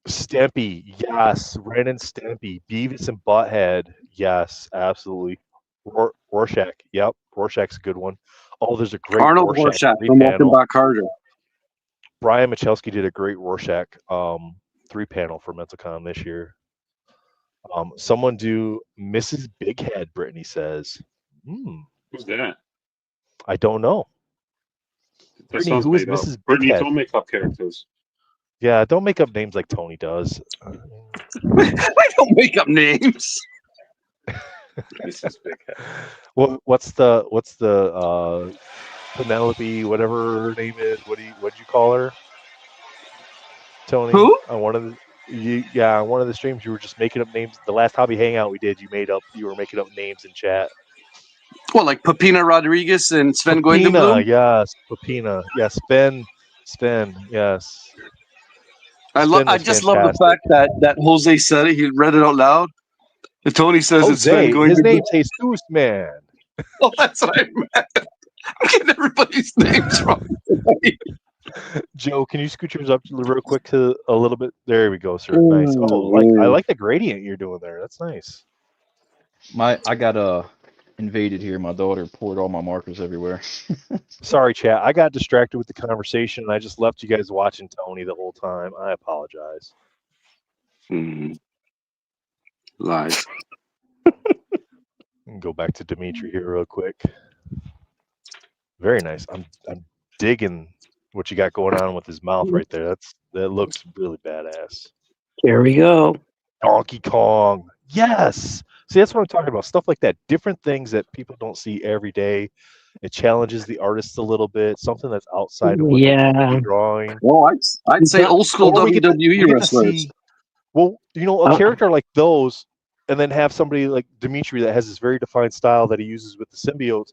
Stampy, yes. Ren and Stampy, Beavis and Butthead, yes, absolutely. Rorschach, yep. Rorschach's a good one. Oh, there's a great Arnold Rorschach from Walking 3-panel. Back Harder. Brian Michalski did a great Rorschach 3-panel for MentalCon this year. Someone do Mrs. Big Head, Brittany says. Who's that? I don't know. That Brittany, sounds who is made up. Mrs. Big Brittany, Head? don't make up characters. Yeah, don't make up names like Tony does. I don't make up names. Mrs. Big Head. What's the Penelope, whatever her name is? What'd you call her? Tony. Who? On one of the Yeah, on one of the streams you were just making up names. The last hobby hangout we did, you were making up names in chat. Well, like Pepina Rodriguez and Sven Goindenblum. Yes, Pepina, yes, Sven, yes. I Was just love the fantastic. fact that Jose said it. He read it out loud. And Tony says it's Sven Jose, his Goindenblum. name's Jesus, man. Oh, that's what I meant. I'm getting everybody's names wrong. Joe, can you scoot yours up real quick to a little bit? There we go, sir. Nice. Oh, I like the gradient you're doing there. That's nice. I got invaded here. My daughter poured all my markers everywhere. Sorry, chat. I got distracted with the conversation and I just left you guys watching Tony the whole time. I apologize. Lies. Go back to Dimitri here real quick. Very nice. I'm digging what you got going on with his mouth right there. That looks really badass. Here we go. Donkey Kong. Yes. See, that's what I'm talking about. Stuff like that. Different things that people don't see every day. It challenges the artists a little bit. Something that's outside of what they're drawing. Well, I'd say old school WWE wrestlers. Well, a character like those, and then have somebody like Dimitri that has this very defined style that he uses with the symbiotes,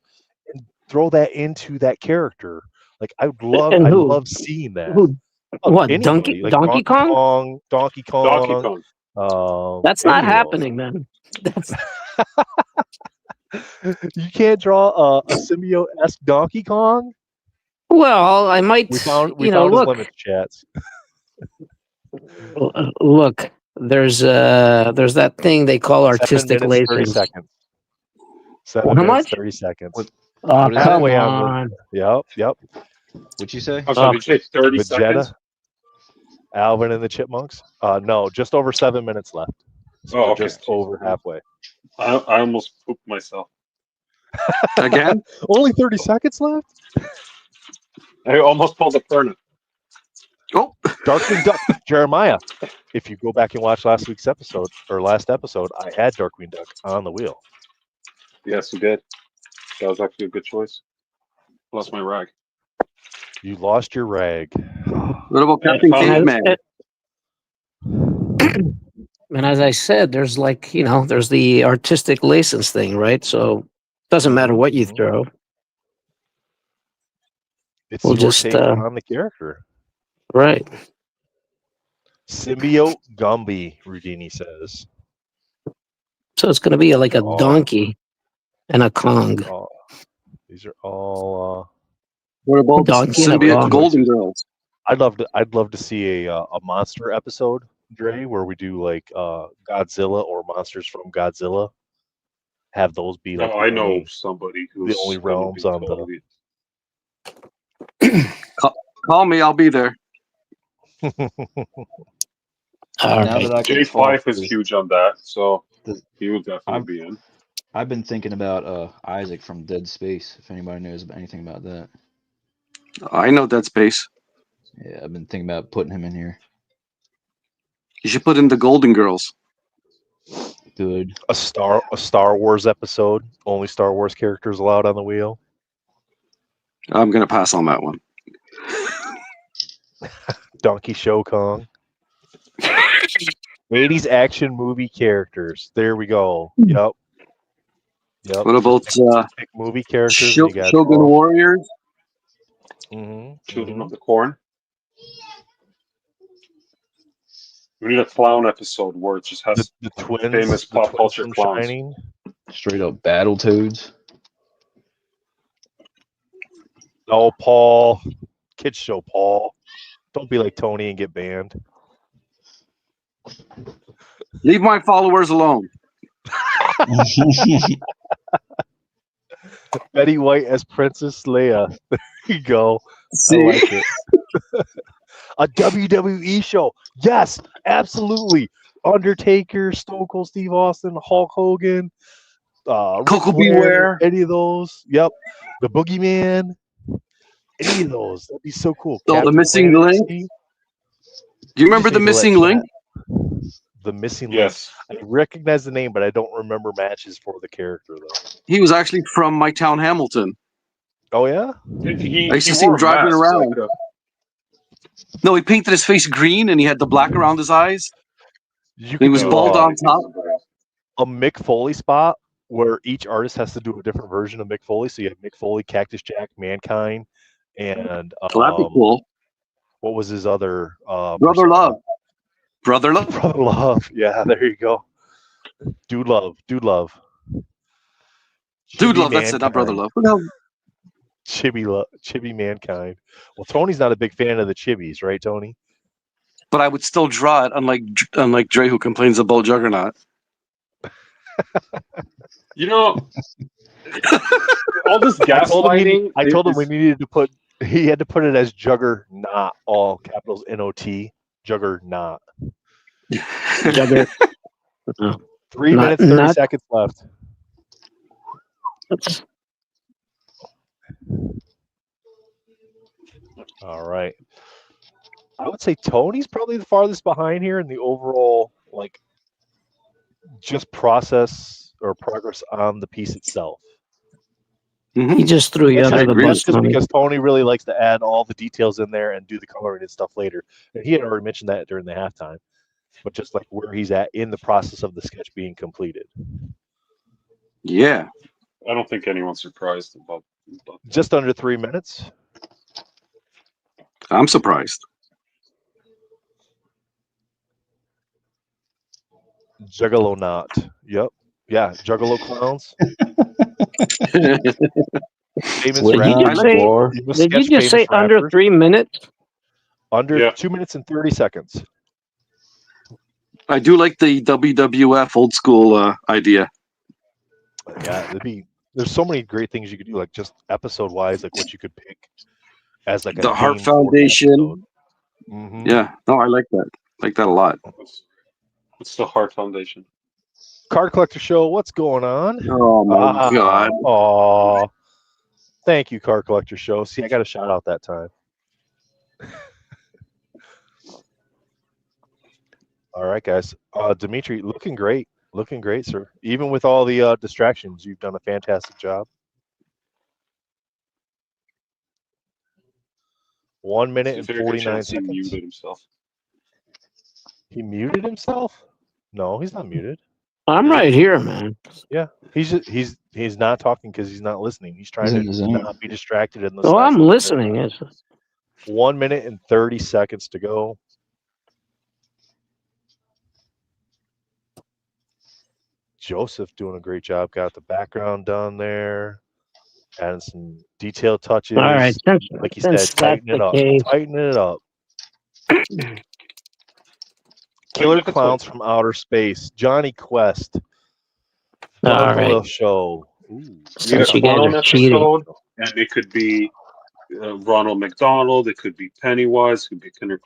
and throw that into that character. Like I love seeing that. What? Anybody, Donkey Kong? Donkey Kong. That's not happening, then. You can't draw a symbiote-esque Donkey Kong? Well, I might. We found his look. limits, chats. Look, there's that thing they call artistic 7 minutes, 30 lasers. seconds. 7 How minutes, much? 30 seconds. What Oh, is that? come Halfway on. Yep. What'd you say? I'm sorry, did you say 30 seconds? Alvin and the Chipmunks? No, just over 7 minutes left. So Oh, okay. just over halfway. I almost pooped myself. Again? Only 30 seconds left? I almost pulled a Fernet. Oh, Darkwing Duck. Jeremiah, if you go back and watch last episode, I had Darkwing Duck on the wheel. Yes, you did. That was actually a good choice. Lost my rag. You lost your rag. what about Captain Caveman? And as I said, there's there's the artistic license thing, right? So it doesn't matter what you throw. It's We'll your just, take on the character. Right. Symbiote Gumby, Rudini says. So it's going to be like a Oh. donkey and a Kong. Oh, these are all. What about Donkey and a Symbiote Kong. Golden Girls? I'd love to see a monster episode, Dre, where we do like Godzilla or monsters from Godzilla. Have those be like I know somebody who's only gonna be realms on the- totally- Call me, I'll be there. All Now right. that I can J5 talk, is huge on that, so Does- he would definitely I'm- be in. I've been thinking about Isaac from Dead Space. If anybody knows anything about that, I know Dead Space. yeah, I've been thinking about putting him in here. You should put in the Golden Girls. Good. a Star Wars episode. Only Star Wars characters allowed on the wheel. I'm gonna pass on that one. Donkey Show Kong. 80s action movie characters. There we go. Yep. What about Pick movie characters. and you got Shogun Warriors? Children of the Corn. We need a clown episode where it just has The twins. famous the pop twins culture from clowns. Shining. Straight up Battletoads. Oh, Paul. Kids show Paul. Don't be like Tony and get banned. Leave my followers alone. Betty White as Princess Leia. There you go. See? I like it. A WWE show. Yes, absolutely. Undertaker, Stone Cold Steve Austin, Hulk Hogan, Ric Coco Flair, Beware. any of those. Yep. The Boogeyman. Any of those. That'd be so cool. Oh, the Captain Missing Planet, Link? see? Do you remember the People Missing that Link? The Missing Yes. Link. I recognize the name, but I don't remember matches for the character, though. He was actually from my town, Hamilton. Oh, yeah? I used to see him wore a driving mask, around. like No, he painted his face green and he had the black around his eyes. You He could was do bald on top. a Mick Foley spot where each artist has to do a different version of Mick Foley. So you have Mick Foley, Cactus Jack, Mankind, and So that'd be cool. what was his other Brother persona? Love. Brother Love. Brother Love. Yeah, there you go. Dude Love. Dude Chibi Love. That's it. Not Brother Mankind. Love. What the hell? Chibi Mankind. Well, Tony's not a big fan of the chibis, right, Tony? But I would still draw it, unlike Dre, who complains about Juggernaut. You know, all this gaslighting. I told him we needed to put. He had to put it as Juggernaut, all capitals Not. Juggernaut. Jugger. 3 Not- minutes 30 not- seconds left. That's- All right. I would say Tony's probably the farthest behind here in the overall, like, just process or progress on the piece itself. He just threw you That's under the agree. bus. just Tony. because Tony really likes to add all the details in there and do the coloring and stuff later. And he had already mentioned that during the halftime, but just like where he's at in the process of the sketch being completed. Yeah. I don't think anyone's surprised about that. Just under 3 minutes. I'm surprised. Juggalo Knot. Yep. Yeah. Juggalo Clowns. Famous Did you rapper. just say- Famous Did you sketch just say famous under rapper. 3 minutes? Under Yeah. 2 minutes and 30 seconds. I do like the WWF old school idea. Yeah, there's so many great things you could do, like just episode wise, like what you could pick as like The Heart Foundation. Yeah. No, I like that. Like that a lot. What's the Heart Foundation? Card Collector Show, what's going on? Oh my god. Aw. Thank you, Card Collector Show. See, I got a shout out that time. All right, guys. Dimitri, looking great. Looking great, sir. Even with all the distractions, you've done a fantastic job. 1 minute and Very good 49 chance he seconds. muted himself. He muted himself? No, he's not muted. I'm right here, man. He's not talking because he's not listening. He's trying He's in to the zone. not be distracted in the. Oh, I'm listening. Yes. 1 minute and 30 seconds to go. Joseph doing a great job. Got the background done there. Adding some detail touches. All right. Like he since said, tighten it that's up. the case. Tighten it up. Killer Look at Clowns from Outer Space. Johnny Quest. All Fun right. Oil Show. Ooh. Since Yeah, you guys clown are cheating. episode, and it could be Ronald McDonald. It could be Pennywise. It could be Killer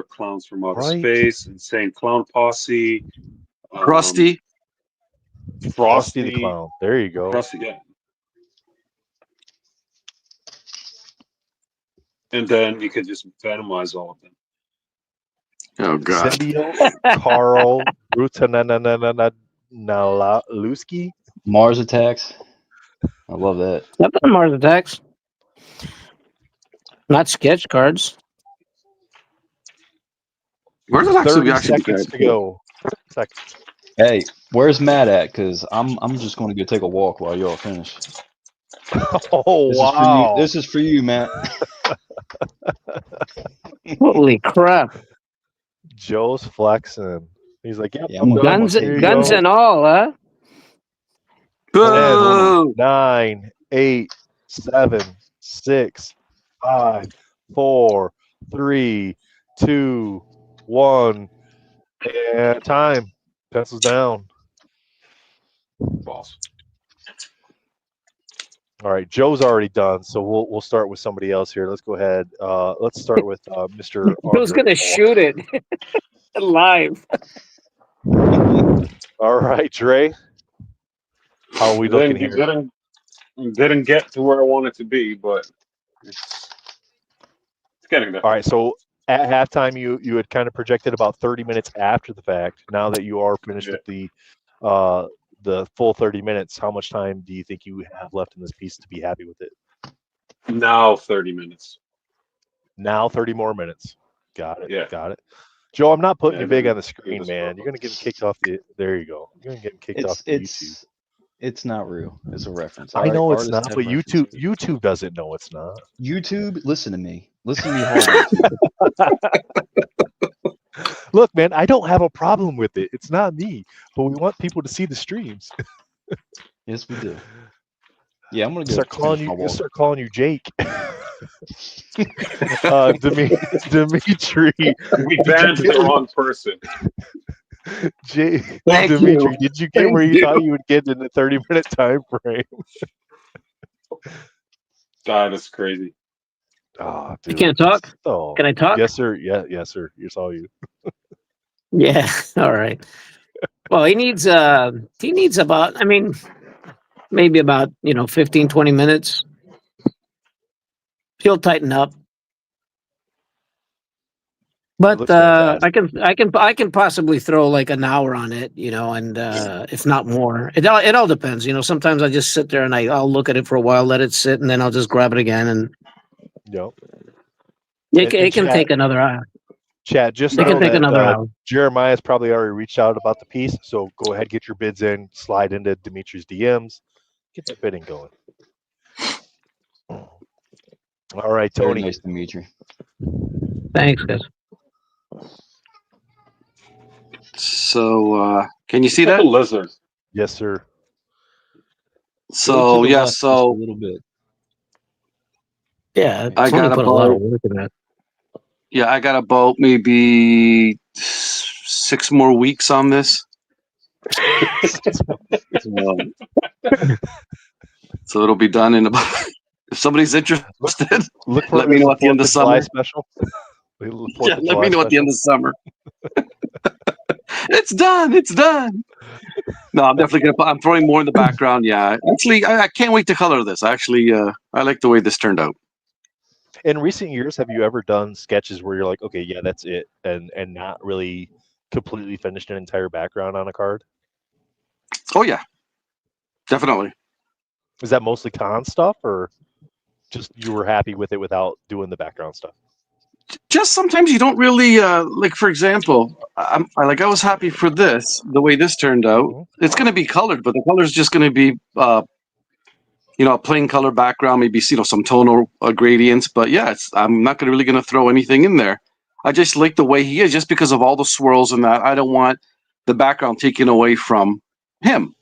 Clowns from Outer Right. Space. Insane Clown Posse. Krusty. Frosty the Clown. There you go. Frosty, yeah. And then you could just Venomize all of them. Oh god. Symbiote, Carl, Rutananaluski. Mars Attacks. I love that. I've done Mars Attacks. Not sketch cards. Where's it actually 30 be actually seconds to go. 30 seconds. Hey, where's Matt at? Because I'm just going to go take a walk while y'all finish. Oh, This wow. This is for you, Matt. Holy crap. Joe's flexing. He's like, yep, Yeah, I'm I'm done. Here you Guns go. and all, huh? Boo! 9, 8, 7, 6, 5, 4, 3, 2, 1. And time. Pencils down. Boss. All right, Joe's already done, so we'll start with somebody else here. Let's go ahead. Let's start with Mr. Who's going to shoot it live? All right, Dre. How are we looking here? Didn't get to where I wanted to be, but it's getting there. All right, so at halftime, you had kind of projected about 30 minutes after the fact. Now that you are finished with the full 30 minutes, how much time do you think you have left in this piece to be happy with it? Now 30 minutes. Now 30 more minutes. Got it. Yeah. Got it. Joe, I'm not putting Yeah, you big this on the is- screen, this man. You're gonna get kicked off the. There you go. You're gonna get kicked off the YouTube. It's not real. It's a reference. I All right? know it's Artists not, have but references. YouTube doesn't know it's not. YouTube, listen to me. Listen to me hard. YouTube. Look, man, I don't have a problem with it. It's not me, but we want people to see the streams. Yes, we do. Yeah, I'm gonna go Start calling finish my you. walk. Start calling you Jake. Dimitri. We banned the wrong person. Thank Dimitri, you. did you get Thank where you you. thought you would get in a 30-minute time frame? God, that's crazy. Oh, You dude. can't talk? Oh, Can I talk? yes, sir. Yeah, yes, sir. It's all you. Yeah. All right. Well, he needs about, I mean, maybe about, 15, 20 minutes. He'll tighten up. But looks fantastic. I can possibly throw like an hour on it, and if not more. It all depends. Sometimes I just sit there and I'll look at it for a while, let it sit, and then I'll just grab it again, and Yep. it can Chad, take another hour. Chad, just It know can take that another hour. Jeremiah's probably already reached out about the piece. So go ahead, get your bids in, slide into Dimitri's DMs, get that bidding going. All right, Very Tony. nice to meet you. Thanks, guys. So can you see It's like that? a lizard. Yes, sir. Go So to the yeah, left just a so little bit. Yeah, I Tony got put a lot about of work in that. I got about maybe 6 more weeks on this. So it'll be done in about. If somebody's interested, Look for let it me as know a at the end 4th of July summer. special. Yeah, let me know at the end of summer. It's done. It's done. No, I'm definitely gonna. I'm throwing more in the background. Yeah, actually, I can't wait to color this. Actually, I like the way this turned out. In recent years, have you ever done sketches where you're like, okay, yeah, that's it, and not really completely finished an entire background on a card? Oh yeah, definitely. Is that mostly con stuff, or just you were happy with it without doing the background stuff? Just sometimes you don't really like. For example, I was happy for this, the way this turned out. Mhm. It's going to be colored, but the color is just going to be a plain color background, maybe some tonal gradients. But yeah, I'm not really going to throw anything in there. I just like the way he is, just because of all the swirls and that. I don't want the background taken away from him.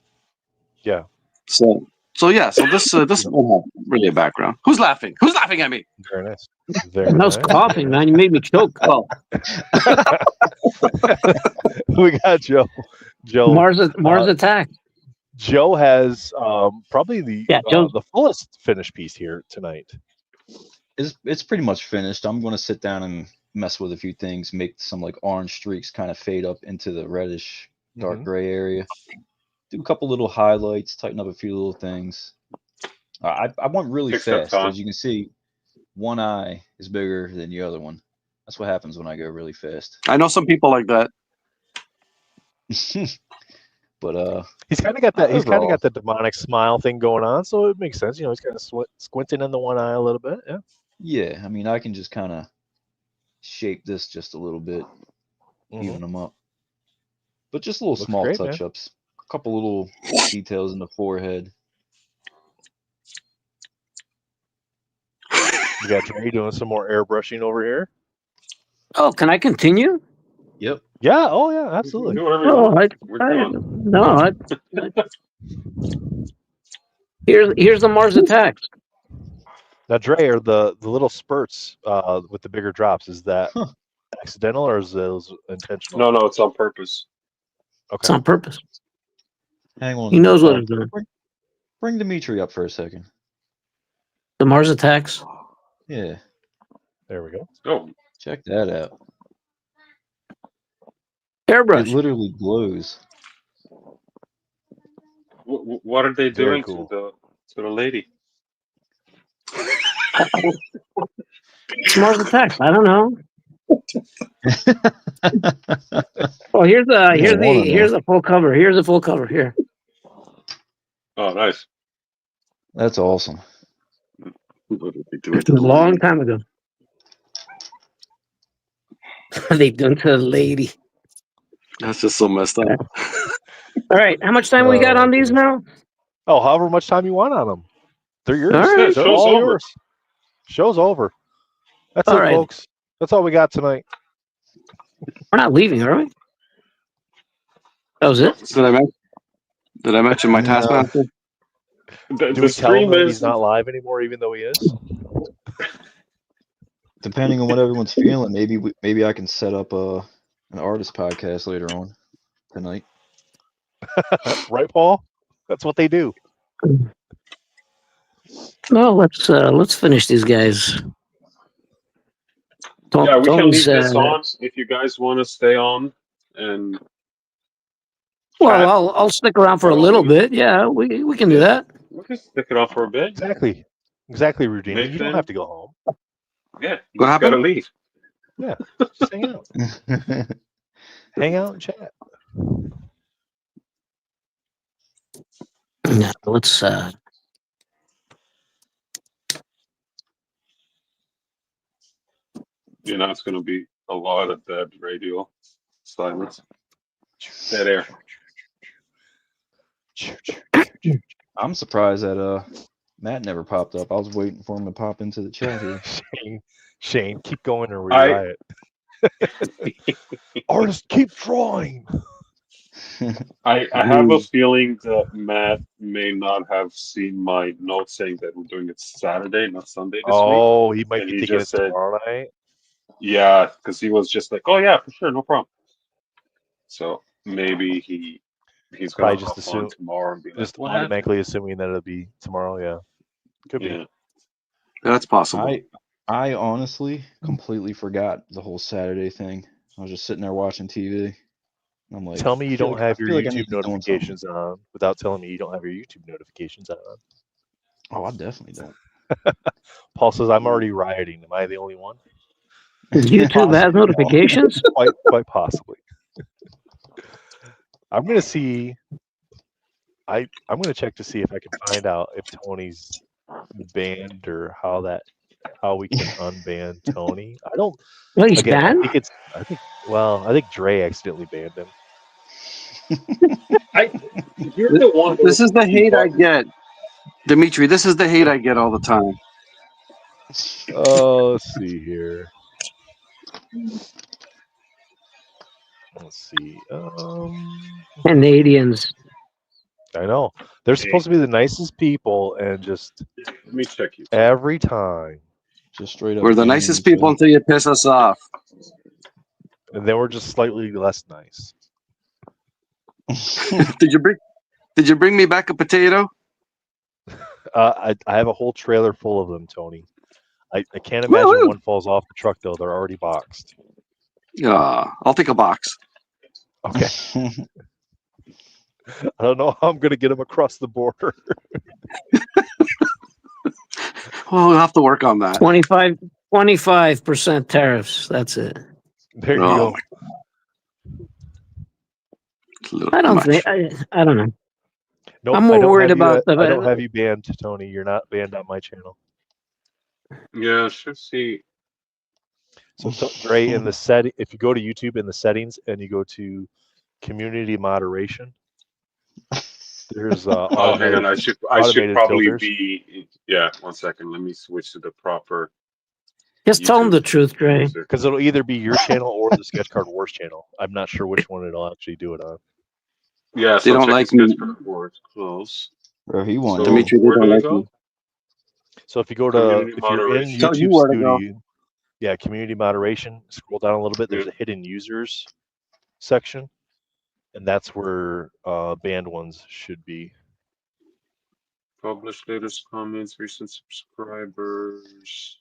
Yeah. So yeah, so this won't have really a background. Who's laughing? Who's laughing at me? Very nice. Very And I was nice. coughing, man. You made me choke. Oh, We got Joe. Mars attack. Joe has probably Joe's- the fullest finished piece here tonight. It's pretty much finished. I'm gonna sit down and mess with a few things, make some like orange streaks kind of fade up into the reddish dark Mhm. gray area. Do a couple little highlights, tighten up a few little things. I went really Fix that fast. time. As you can see, one eye is bigger than the other one. That's what happens when I go really fast. I know some people like that. But He's kind of got that. He's kind of Overall. got the demonic smile thing going on, so it makes sense. He's kind of squinting in the one eye a little bit. Yeah. yeah, I mean, I can just kind of shape this just a little bit, Mhm. even them up. But just little Looks small great, man. touch-ups. A couple little details in the forehead. We got Dre doing some more airbrushing over here. Oh, can I continue? Yep. Yeah. Oh, yeah. Absolutely. Do whatever you Oh, want. We're done. Here's the Mars attacks. Now, Dre, are the little spurts with the bigger drops, is that accidental or is those intentional? No, it's on purpose. It's Okay. on purpose. Hang on. He knows what he's doing. Bring Dimitri up for a second. The Mars attacks. Yeah, There we go. Oh, check that out. It Airbrush. literally glows. what are they Very doing cool. to the lady? It's Mars attacks. I don't know. Oh, here's the full cover. Here's the full cover. Here. Oh, nice. That's awesome. What did they do with A the long lady? time ago. What are they doing to the lady? That's just so messed up. All right, how much time we got Oh, on these goodness. now? Oh, however much time you want on them. They're yours. All right. They're Show's all over. yours. Show's over. That's All it, right. folks. That's all we got tonight. We're not leaving, are we? That was it? Did I mention my No. Taskmaster? The Do we tell him stream that is he's not live anymore, even though he is? Depending on what everyone's feeling, maybe I can set up an artist podcast later on tonight. Right, Paul? That's what they do. Well, let's finish these guys. Yeah, we can Tony's, leave this on if you guys want to stay on. And well, I'll stick around for a little bit. Yeah, we can do that. we can stick it on for a bit. Exactly, Rudina. You don't Nathan? have to go home. Yeah, you What just gotta happened? leave. Just hang out. Hang out and chat. Yeah, let's. You know, it's gonna be a lot of dead radio silence. Dead air. I'm surprised that Matt never popped up. I was waiting for him to pop into the chat here. Shane, keep going or we I- riot. Artists, keep drawing. I have a feeling that Matt may not have seen my note saying that we're doing it Saturday, not Sunday this week. Oh, he might And be he thinking just it's said- tomorrow night. Yeah, because he was just like, "Oh yeah, for sure, no problem." So maybe he's gonna Probably just hop on assume- tomorrow and be like, Just "What happened?" automatically assuming that it'll be tomorrow. Yeah, could be. Yeah. That's possible. I honestly completely forgot the whole Saturday thing. I was just sitting there watching TV. I'm like, Tell me you I feel don't like- I have your feel like I YouTube need to be doing something. notifications on without telling me you don't have your YouTube notifications on. Oh, I definitely don't. Paul says I'm already rioting. Am I the only one? YouTube has notifications. Quite possibly. I'm gonna see. I'm gonna check to see if I can find out if Tony's banned or how we can unban Tony. I don't. Well, he's Again, banned. I think Dre accidentally banned him. You're the one. This is the hate I get. Dimitri, this is the hate I get all the time. Oh, let's see here. Let's see. Canadians. I know they're supposed to be the nicest people, and just Let me check you. every time, Just straight up. We're the banning nicest each people other. until you piss us off. and then we're just slightly less nice. Did you bring me back a potato? I have a whole trailer full of them, Tony. I can't imagine Woo-hoo. one falls off the truck though. They're already boxed. Yeah, I'll take a box. Okay. I don't know how I'm gonna get them across the border. Well, we'll have to work on that. 25% tariffs. That's it. There you Oh, go. It's a little I don't much. think. I don't know. Nope, I'm more I don't worried have you about at- the- I don't have you banned, Tony. You're not banned on my channel. Yeah, should see. So Dre, in the set, if you go to YouTube in the settings and you go to community moderation, there's Oh, hang on. I should automated probably filters. be. Yeah, 1 second. Let me switch to the proper. Just tell them YouTube the truth, Dre. user. because it'll either be your channel or the Sketch Card Wars channel. I'm not sure which one it'll actually do it on. Yeah, They so don't check like the me. sketch card board. Close. Bro, he won. So, Dimitri, they where don't do we like go? me. So if you go to Community if you're in moderation. Tell you YouTube where to go. Studio, yeah, community moderation. Scroll down a little bit. There's a hidden users section, and that's where banned ones should be. Publish latest comments, recent subscribers.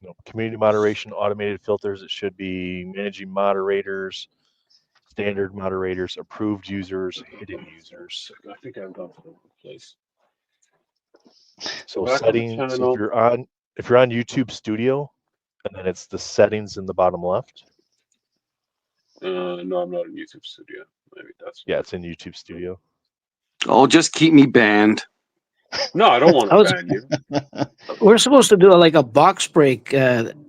No, community moderation, automated filters. It should be managing moderators, standard moderators, approved users, hidden users. I think I've gone to the wrong place. So Go back to the settings. So channel. if you're on YouTube Studio, and then it's the settings in the bottom left. No, I'm not in YouTube Studio. Maybe that's Yeah, it's in YouTube Studio. Oh, just keep me banned. No, I don't want I to was- ban you. We're supposed to do like a box break,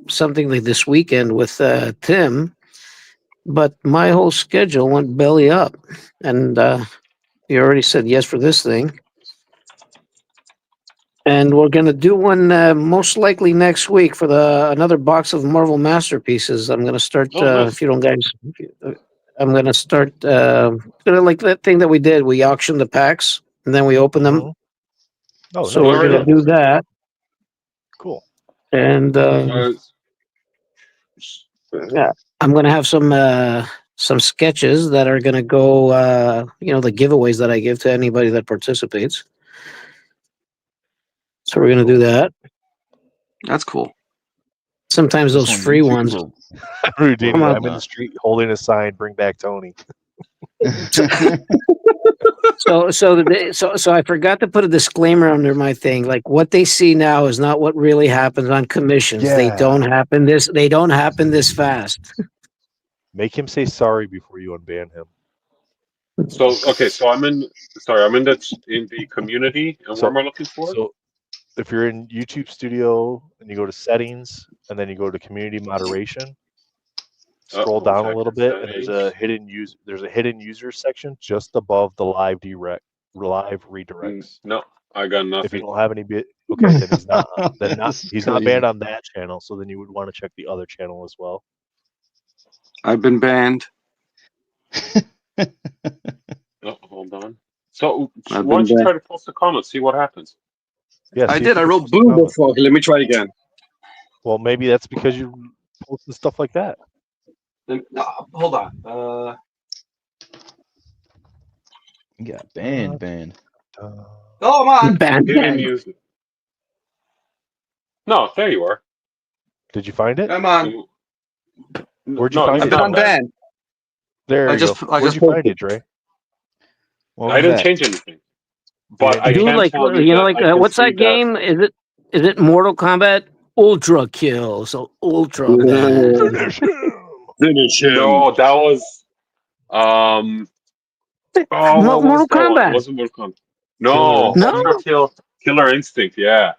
something like this weekend with Tim, but my whole schedule went belly up, and you already said yes for this thing. And we're gonna do one most likely next week for another box of Marvel Masterpieces. I'm gonna start Oh, nice. if you don't guys. I'm gonna start gonna like that thing that we did. We auctioned the packs and then we open them. Mhm. Oh, So nice. we're gonna do that, Cool. and yeah, I'm gonna have some sketches that are gonna go. The giveaways that I give to anybody that participates. So we're gonna do that. That's cool. Sometimes This those on free YouTube ones. or- Houdini, Come on. I'm in the street holding a sign, bring back Tony. So I forgot to put a disclaimer under my thing. Like what they see now is not what really happens on commissions. They Yeah. don't happen this fast. Make him say sorry before you unban him. So okay, so I'm in the community, and So- what am I looking for? So if you're in YouTube Studio and you go to settings and then you go to community moderation, scroll Uh-oh, down a check little the bit and there's a settings. hidden user section just above the live redirects. No, I got If you nothing. don't have any bit, okay, then he's not. This is He's not crazy. banned on that channel. So then you would want to check the other channel as well. I've been banned. Oh, hold on. So I've why don't you been try to post a comment, see what happens? Yeah, I see if did. you I can wrote post a boo comment. before. Okay, let me try again. Well, maybe that's because you posting stuff like that. Hold on. You got banned. Oh, man. Ban. Didn't use it. No, there you are. Did you find it? Come on. Where'd you No, find I've it? been John? unbanned. There I you just- go. I Where'd just you find posted. it, Dre? What I was didn't that? change anything. But I Do can like tell you that I can what's see that game? Is it Mortal Kombat Ultra Kill? So Ultra ban. Finish him. No, that was oh, what was Mortal that one? It Kombat. wasn't Mortal Kombat. No, No? Ultra Killer Instinct. Yeah.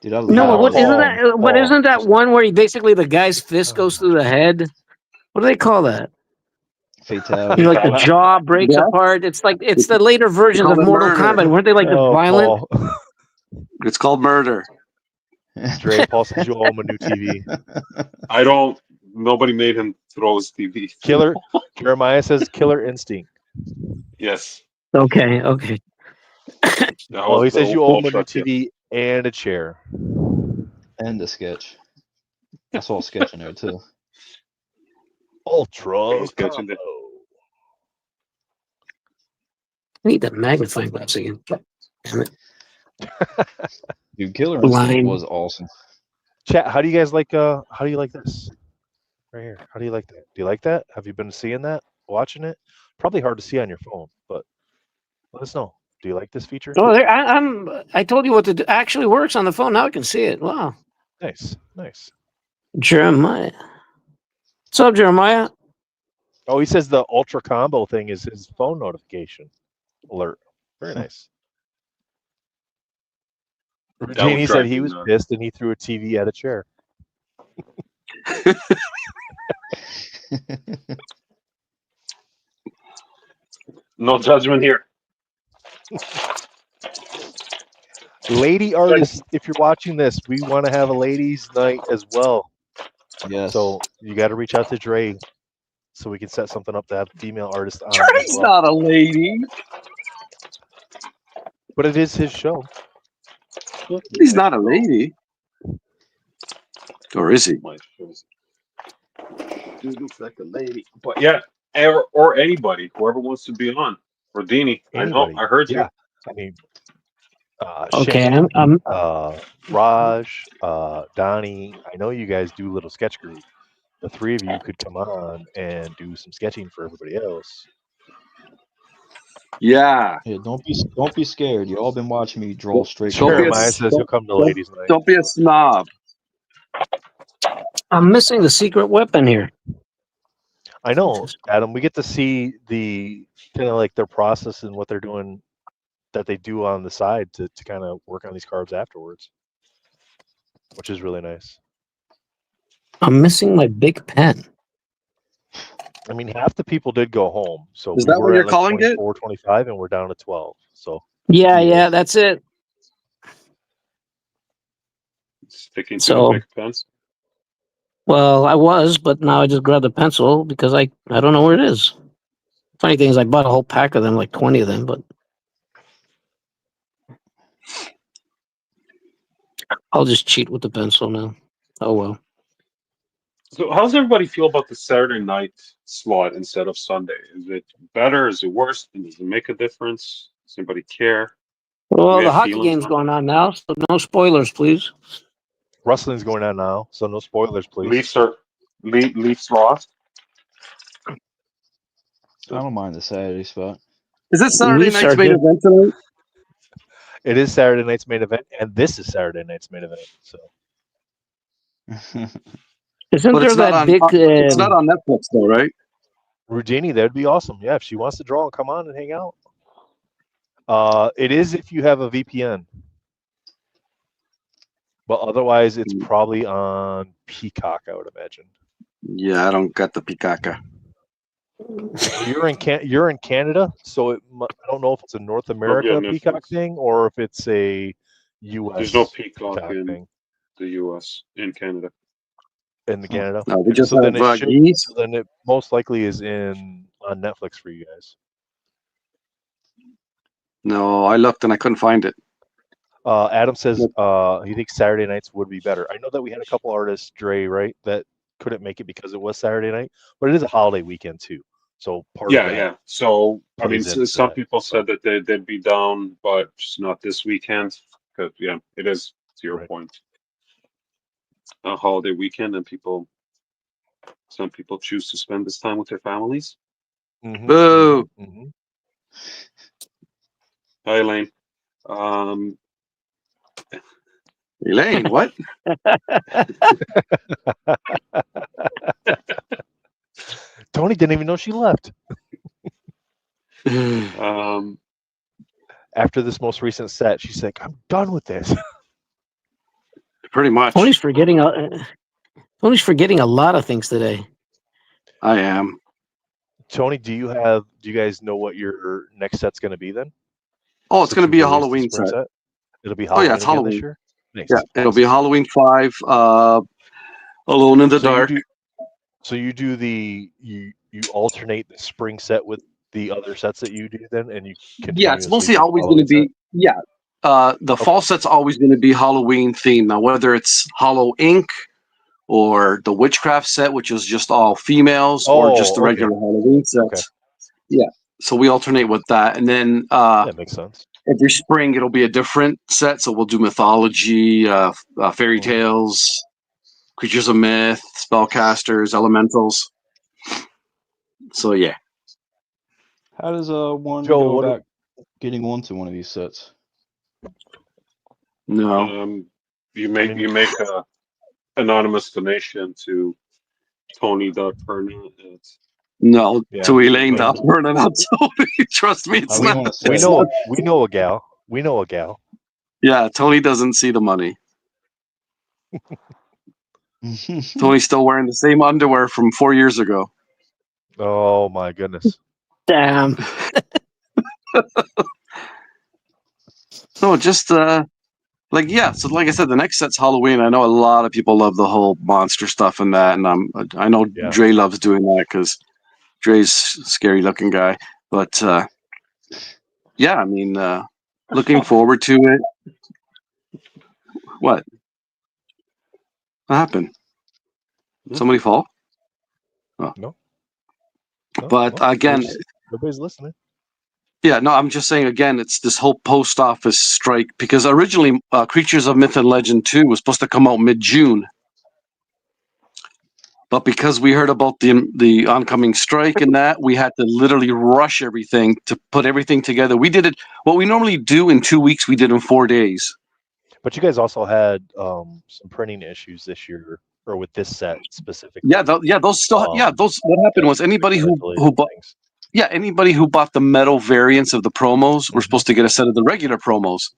Dude, I No, love what this. isn't that? What Oh. isn't that one where basically the guy's fist goes through the head? What do they call that? Fatality. Like the jaw breaks Yeah. apart. It's the later versions call of it Mortal murder. Kombat. Weren't they like this Oh, violent? Paul. It's called murder. Dre, Paul says you owe him a new TV. I don't. Nobody made him throw his TV. Killer. Jeremiah says Killer Instinct. Yes. Okay. That Oh, was he the says you owe him a Ultra new Kill. TV and a chair. And the sketch. I saw a sketch in there too. Ultra He's catching combo. I need that magnifying glass again. Damn it. Dude, Killer Blind. Instinct was awesome. Chat, how do you guys like how do you like this? Right here. How do you like that? Do you like that? Have you been seeing that? Watching it? Probably hard to see on your phone, but let us know. Do you like this feature? Oh, I told you what to do. Actually works on the phone. Now I can see it. Wow. Nice. Nice. Jeremiah. What's up, Jeremiah? Oh, he says the ultra combo thing is his phone notification alert. Very nice. would Genie said drive he me was nuts. pissed and he threw a TV at a chair. No judgment here. Lady artists, if you're watching this, we want to have a ladies' night as well. Yes. So you got to reach out to Dre so we can set something up to have female artists on. Dre's as well. not a lady. But it is his show. He's not a lady. Or is he? My shoes. Dude looks like a lady. But yeah, or anybody, whoever wants to be on. Rodini, I know, Anybody. I heard you. Yeah. I mean, Okay, Shane, I'm Raj, Donnie. I know you guys do little sketch group. The three of you could come on and do some sketching for everybody else. Yeah. Yeah, don't be scared. You all been watching me draw straight. Don't be a- Jeremiah says he'll come to ladies' night. Don't be a snob. I'm missing the secret weapon here. I know, Adam. We get to see the kind of like their process and what they're doing that they do on the side to kind of work on these cards afterwards, which is really nice. I'm missing my big pen. I mean, half the people did go home, so Is we that what were you're at like calling it? 24, 25, and we're down to 12. So Yeah, that's it. Sticking to So- the big pens. Well, I was, but now I just grabbed a pencil because I don't know where it is. Funny thing is, I bought a whole pack of them, like 20 of them, but I'll just cheat with the pencil now. Oh well. So how does everybody feel about the Saturday night slot instead of Sunday? Is it better? Is it worse? And does it make a difference? Does anybody care? Well, We the have hockey feelings game's on going on now, so no spoilers, please. wrestling's going on now, so no spoilers, please. Leafs lost. I don't mind the Saturday spot. Is this Saturday Leafs night's are main good. event tonight? It is Saturday night's main event, and this is Saturday night's main event. So Isn't But there it's not that on. big? It's not on Netflix though, right? Rudini, that'd be awesome. Yeah, if she wants to draw and come on and hang out. It is if you have a VPN, but otherwise it's probably on Peacock, I would imagine. Yeah, I don't got the Pikaka. You're in Canada, so I don't know if it's a North America Netflix. Peacock thing or if it's a U.S. There's no Peacock in thing the U.S. in Canada. in Canada. No, we just So then have it should. geese. So then it most likely is on Netflix for you guys. No, I looked and I couldn't find it. Adam says he thinks Saturday nights would be better. I know that we had a couple artists, Dre, right, that couldn't make it because it was Saturday night, but it is a holiday weekend too. So part of that. Yeah. So I mean, plays into some that. people said that they'd be down, but just not this weekend. Because it is to your Right. point, a holiday weekend, and some people choose to spend this time with their families. Mhm, Boo. mhm, mhm. Hi, Elaine. Elaine, what? Tony didn't even know she left. After this most recent set, she's like, "I'm done with this." Pretty much. Tony's forgetting a lot of things today. I am. Tony, do you guys know what your next set's going to be then? Oh, it's Since going to you be a released the Halloween spring set. It'll be Oh, Halloween yeah, it's again Halloween. this year. Nice. Yeah, it'll be Halloween 5. Alone in the Dark. So you do you alternate the spring set with the other sets that you do then, and you Yeah, it's continuously mostly do the always going to Halloween be. Yeah, the fall set's always going to be Halloween themed. Now, whether it's Hollow Inc. or the Witchcraft set, which is just all females, or just the okay. regular Halloween sets. Okay. Yeah, so we alternate with that, and then That makes sense. every spring it'll be a different set. So we'll do mythology, fairy Mhm. tales, creatures of myth, spellcasters, elementals. So yeah. How does one Joe, go what about getting onto one of these sets? No. You make a anonymous donation to Tony.Perna. No, Yeah. to Elaine, Right. not Tony. Trust me, it's I not. wanna say- We know a gal. We know a gal. Yeah, Tony doesn't see the money. Tony's still wearing the same underwear from 4 years ago. Oh my goodness. Damn. No, just So like I said, the next set's Halloween. I know a lot of people love the whole monster stuff and that, and I know Yeah. Dre loves doing that because Dre's a scary looking guy. But yeah, I mean, looking forward to it. What happened? Somebody fall? No, But again, nobody's listening. yeah, no, I'm just saying again, it's this whole post office strike because originally Creatures of Myth and Legend 2 was supposed to come out mid-June. But because we heard about the oncoming strike and that, we had to literally rush everything to put everything together. We did it, what we normally do in 2 weeks, we did in 4 days. But you guys also had some printing issues this year, or with this set specifically. Yeah, those still, What what happened was anybody who bought, things. Yeah, anybody who bought the metal variants of the promos were supposed to get a set of the regular promos.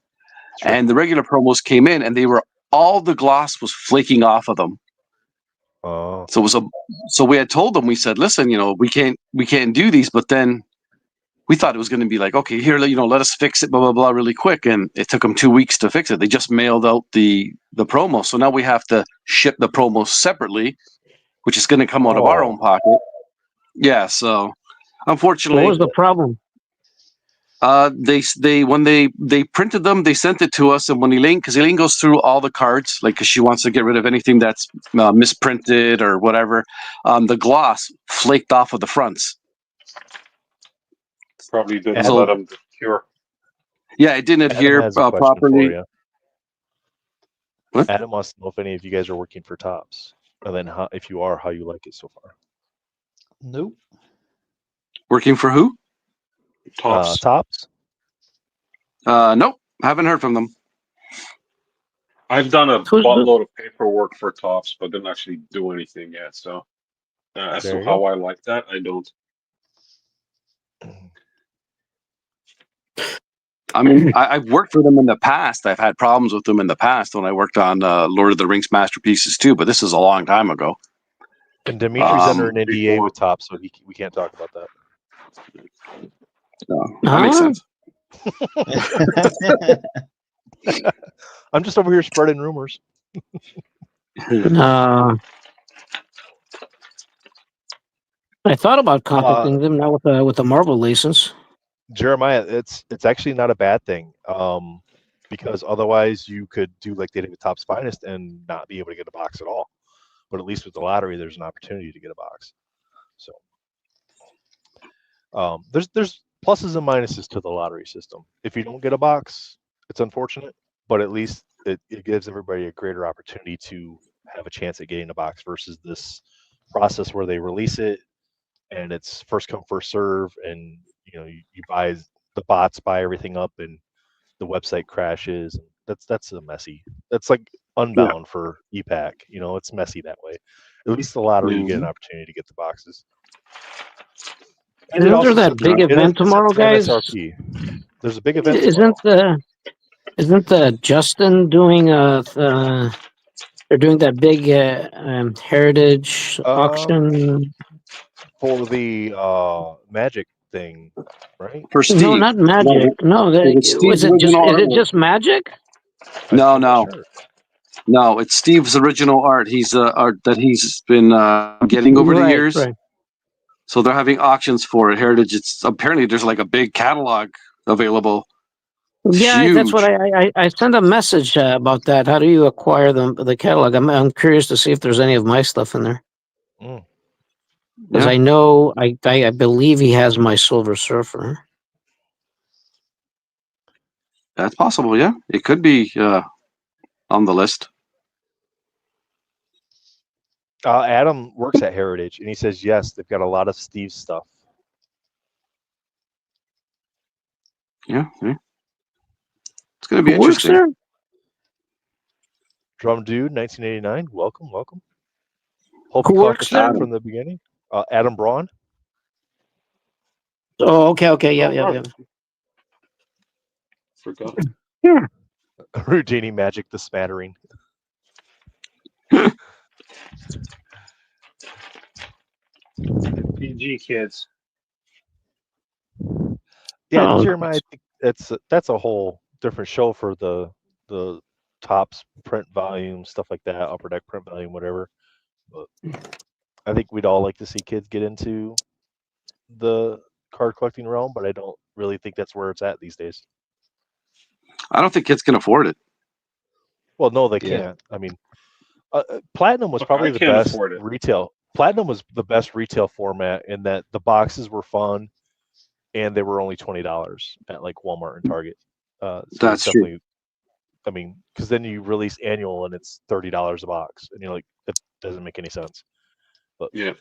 Sure. And the regular promos came in, and all the gloss was flaking off of them. Oh, So so we had told them, we said, listen, we can't do these. But then we thought it was going to be like, okay, here, let us fix it, blah, blah, blah, really quick. And it took them 2 weeks to fix it. They just mailed out the promo. So now we have to ship the promos separately, which is going to come out of our own pocket. Yeah. So unfortunately, What was the problem? when they printed them, they sent it to us, and when because Elaine goes through all the cards, like, because she wants to get rid of anything that's misprinted or whatever, the gloss flaked off of the fronts. Probably didn't So- let them cure. Yeah, it didn't Adam adhere has a question properly. for you. What? Adam wants to know if any of you guys are working for Tops, and then if you are, how you like it so far. Nope. Working for who? Tops. Tops. Nope, haven't heard from them. I've done a Who's the- buttload of paperwork for Tops, but didn't actually do anything yet. So, as There to you how go. I like that, I don't. I mean, I've worked for them in the past. I've had problems with them in the past when I worked on Lord of the Rings masterpieces too, but this is a long time ago. And Dimitri's under an NDA before- with Tops, so we can't talk about that. So that makes sense. I'm just over here spreading rumors. I thought about contacting them now with the Marvel license. Jeremiah, it's actually not a bad thing, because otherwise you could do like they did with Topps Finest and not be able to get a box at all. But at least with the lottery, there's an opportunity to get a box. So there's pluses and minuses to the lottery system. If you don't get a box, it's unfortunate, but at least it gives everybody a greater opportunity to have a chance at getting a box versus this process where they release it and it's first come first serve, and you buy, the bots buy everything up and the website crashes. That's a messy. That's like Unbound for EPAC. It's messy that way. At least the lottery, you get an opportunity to get the boxes. And Isn't there that big event tomorrow, guys? MSRP. There's a big event Isn't the Justin doing they're doing that big heritage auction? For the Magic thing, right? For Steve. No, not Magic. No, it's Steve's is it original just Magic? No, I'm not no. sure. No, it's Steve's original art. He's art that he's been getting over the years. Right. So they're having auctions for it. Heritage. It's apparently there's like a big catalog available. Yeah, Huge. that's what I sent a message about that. How do you acquire the catalog? I'm curious to see if there's any of my stuff in there. Because Yeah. I know I believe he has my Silver Surfer. That's possible. Yeah, it could be on the list. Adam works at Heritage, and he says yes, they've got a lot of Steve's stuff. Yeah. It's going to be Who works interesting. there? Drum Dude, 1989. Welcome. Hope Who you caught works the show there? from the beginning. Adam Braun. Oh, okay, yeah. Forgot. Houdini Magic the Smattering. PG kids. Yeah, Oh, Jeremiah, I think that's a whole different show for the Tops print volume, stuff like that, Upper Deck print volume, whatever. But I think we'd all like to see kids get into the card collecting realm, but I don't really think that's where it's at these days. I don't think kids can afford it. Well, no, they Yeah. can't. I mean, Platinum was Look, probably I the can't best afford it. retail. Platinum was the best retail format in that the boxes were fun, and they were only $20 at like Walmart and Target. So That's it's true. definitely. I mean, because then you release annual and it's $30 a box, and you're like, that doesn't make any sense. But Yeah.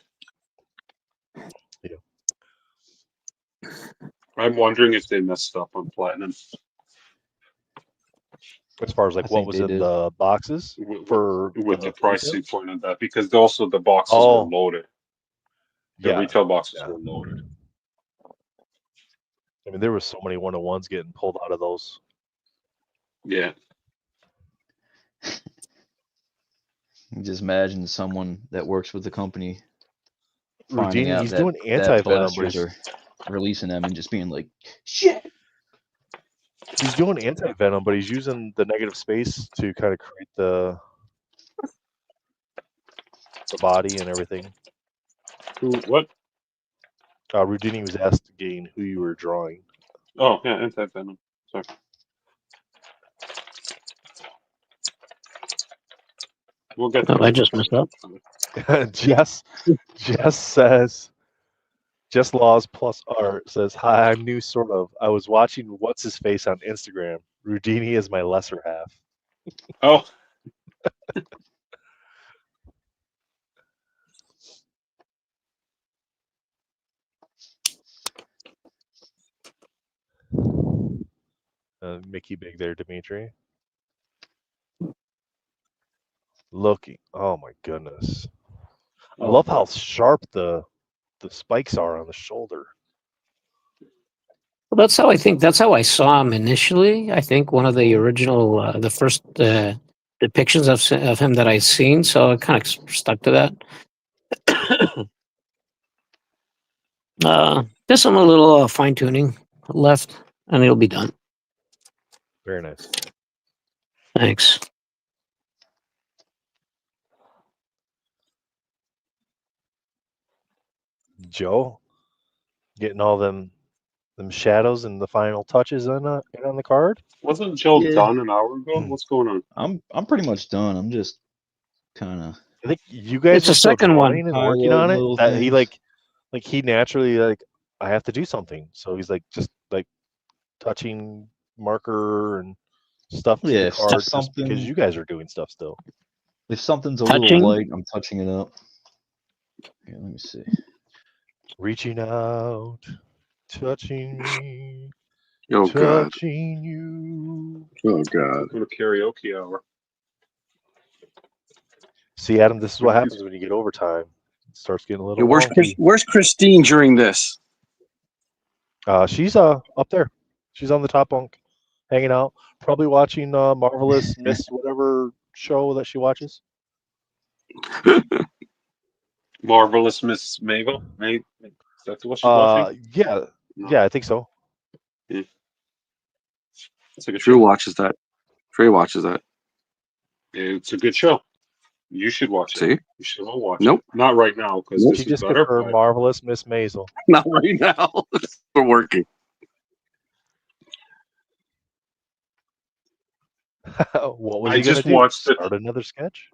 I'm wondering if they messed up on Platinum as far as I like what think was they in did. the boxes for with the retail? pricing point of that, because also the boxes Oh. were loaded. The Yeah, retail boxes yeah. were loaded. I mean, there was so many 101s getting pulled out of those. Yeah. You just imagine someone that works with the company finding Rudini, out he's that doing that anti-venom, but blasters are releasing them and just being like, shit. he's doing anti-venom, but he's using the negative space to kind of create the body and everything. What? Rudini was asked again who you were drawing. Oh, yeah, anti-venom. Sorry. We'll get to Oh, I just messed up. Jess says, Jess Laws plus art says, hi, I'm new sort of. I was watching What's His Face on Instagram. Rudini is my lesser half. Oh, Mickey Big there, Dimitri. Looking, oh my goodness. I love how sharp the spikes are on the shoulder. Well, that's how I saw him initially. I think one of the original, the first depictions of him that I'd seen. So I kind of stuck to that. Just some little fine tuning left, and it'll be done. Very nice. Thanks. Joe, getting all them shadows and the final touches on the card. wasn't Joe Yeah. done an hour ago? What's going on? I'm pretty much done. I'm just kind of. I think you guys It's the are still second one. drawing and working on Highlight it. little That he things. like he naturally I have to do something. So he's like just like touching marker and stuff to Yeah, the if card just something- because you guys are doing stuff still. If something's a Touching? little light, I'm touching it up. Here, let me see. Reaching out, touching me, Oh god. touching you. Oh god. Go to karaoke hour. See, Adam, this is what happens when you get overtime. It starts getting a little Where's wonky. where's Christine during this? She's up there. She's on the top bunk, hanging out, probably watching Marvelous Miss whatever show that she watches. Marvelous Miss Mabel. That's what she's watching. Yeah, No. yeah, I think so. It's a good Drew show. watches that. Trey watches that. It's a good show. You should watch it. See? You should all watch Nope. it. Not right now because Nope. this She is just better. confirmed But Marvelous Miss Maisel. Not right now. We're working. What was I he gonna just do? watched it. Start another sketch?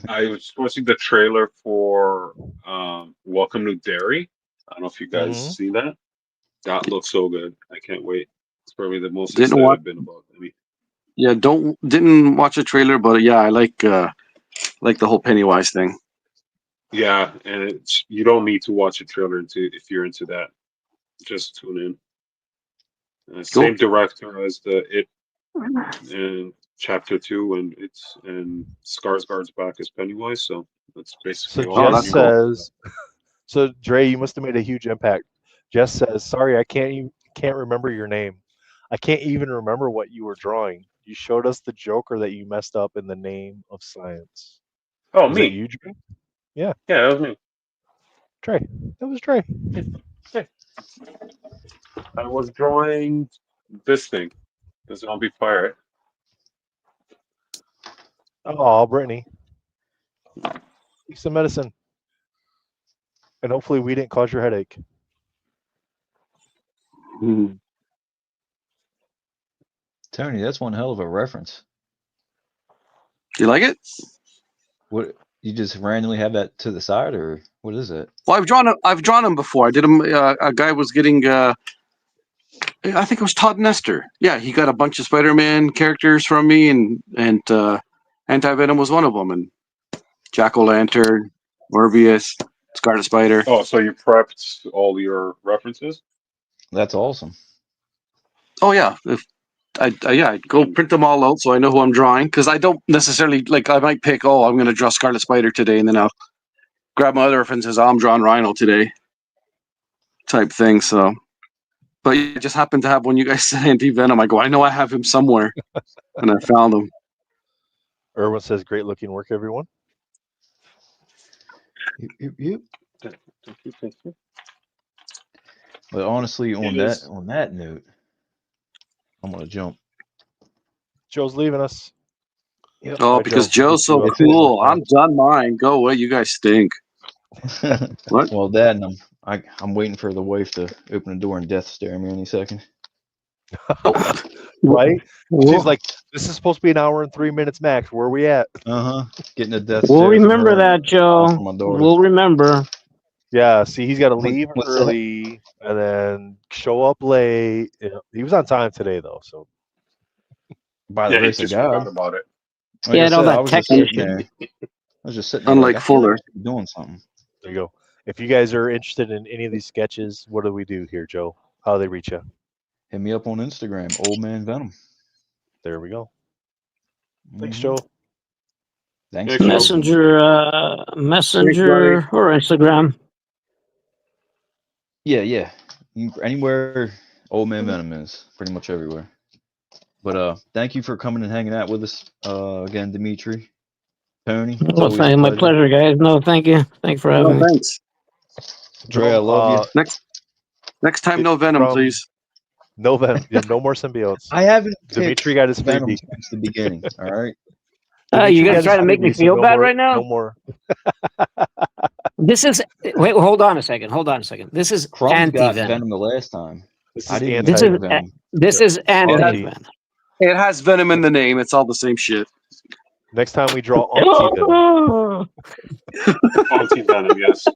I was watching the trailer for Welcome to Derry. I don't know if you guys Mhm. see that. That looks so good. I can't wait. It's probably the most Didn't excited watch- I've been about. Yeah, didn't watch the trailer, but yeah, I like the whole Pennywise thing. Yeah, and you don't need to watch a trailer if you're into that. Just tune in. Same director as the It in Chapter 2, and Skarsgård's back as Pennywise. So that's basically So all. Oh, Jess that's cool. says, so Dre, you must have made a huge impact. Jess says, sorry, I can't remember your name. I can't even remember what you were drawing. You showed us the Joker that you messed up in the name of science. Oh, Was me. that you, Dre? Yeah, that was me. Dre. That was Dre. I was drawing this thing, the zombie pirate. Oh, Brittany. Take some medicine. And hopefully we didn't cause your headache. Tony, that's one hell of a reference. You like it? What, you just randomly have that to the side, or what is it? Well, I've drawn him before. I did him. A guy was getting. I think it was Todd Nestor. Yeah, he got a bunch of Spider-Man characters from me, and Anti-Venom was one of them, and Jack-O-Lantern, Morbius, Scarlet Spider. Oh, so you prepped all your references? That's awesome. Oh yeah, I'd go print them all out so I know who I'm drawing, because I don't necessarily I might pick. Oh, I'm going to draw Scarlet Spider today, and then I'll grab my other references. I'm drawing Rhino today, type thing. So but I just happened to have when you guys said anti-venom. I go, I know I have him somewhere, and I found him. Erwin says, "Great looking work, everyone." Yep. Thank you. But honestly, on It is. that note, I'm gonna jump. Joe's leaving us. Yep. Oh, Right, because Joe, Joe's so you, cool. I'm done mine. Go away. You guys stink. What? Well, Dad, and I'm waiting for the wife to open the door and death stare me any second. Right? She's like, "This is supposed to be an hour and 3 minutes max. Where are we at?" Getting a death We'll stare from remember her that, and Joe. from my daughter. We'll remember. Yeah, see, he's got to leave What's that? early and then show up late. You know, he was on time today, though. So By the Yeah, he grace of just God. forgot about it. Like Yeah, I and all said, that I was tech just sitting issue. there. I was just sitting there. Unlike I feel like Fuller. I should be doing something. there you go. If you guys are interested in any of these sketches, what do we do here, Joe? How do they reach you? Hit me up on Instagram, Old Man Venom. There we go. Thanks, Mhm. Joe. Thanks, Thanks, Joe. Messenger, Messenger, or Instagram. Yeah. Anywhere Old Man Venom is, pretty much everywhere. But thank you for coming and hanging out with us again, Dimitri, Tony. It's Well, always a my pleasure. pleasure, guys. No, thank you. Thanks for No, having me. thanks. Dre, I love you. Next time, no venom, From- please. No venom. Yeah, no more symbiotes. I haven't Dimitri picked got his Venom freebie. since the beginning. All right. Dimitri You got guys his trying to make me freebie, so feel no bad more- right now? No more. This is wait. Hold on a second. This is Crumbs got anti-venom. Venom the last time. This I is didn't even This pick is Venom. this is anti-venom. It has venom in the name. It's all the same shit. Next time we draw anti-venom. Anti-venom, yes.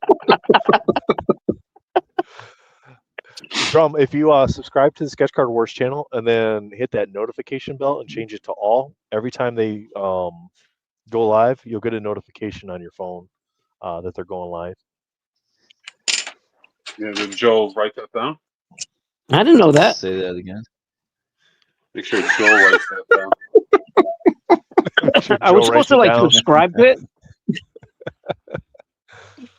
Drum, if you subscribe to the Sketch Card Wars channel and then hit that notification bell and change it to all, every time they go live, you'll get a notification on your phone that they're going live. Yeah, did Joe write that down? I didn't know that. Say that again. Make sure Joe writes that down. Make sure I was Joe supposed writes to it like down. subscribe to it.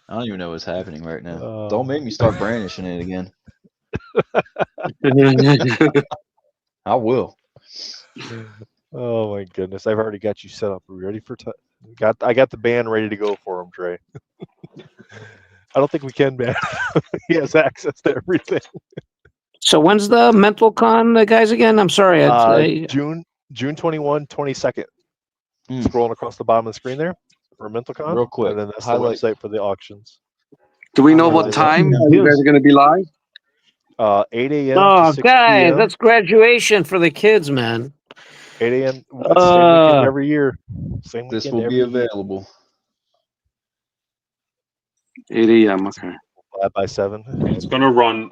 I don't even know what's happening right now. Oh. Don't make me start brandishing it again. I will. Oh my goodness! I've already got you set up. Are we ready for? I got the band ready to go for him, Trey. I don't think we can ban. He has access to everything. So when's the Mental Con, guys? Again, I'm sorry. June 21, 22nd. Hmm. Scrolling across the bottom of the screen there for MentalCon. Real quick, And then that's highlight- the website for the auctions. Do we know Highlight what it. time you guys are going to be live? 8 a.m. Oh, to 6 guys, p.m. that's graduation for the kids, man. 8 a.m. Same weekend every year. Same This weekend will every be year. available. 8 a.m. Okay. By 7. It's going to run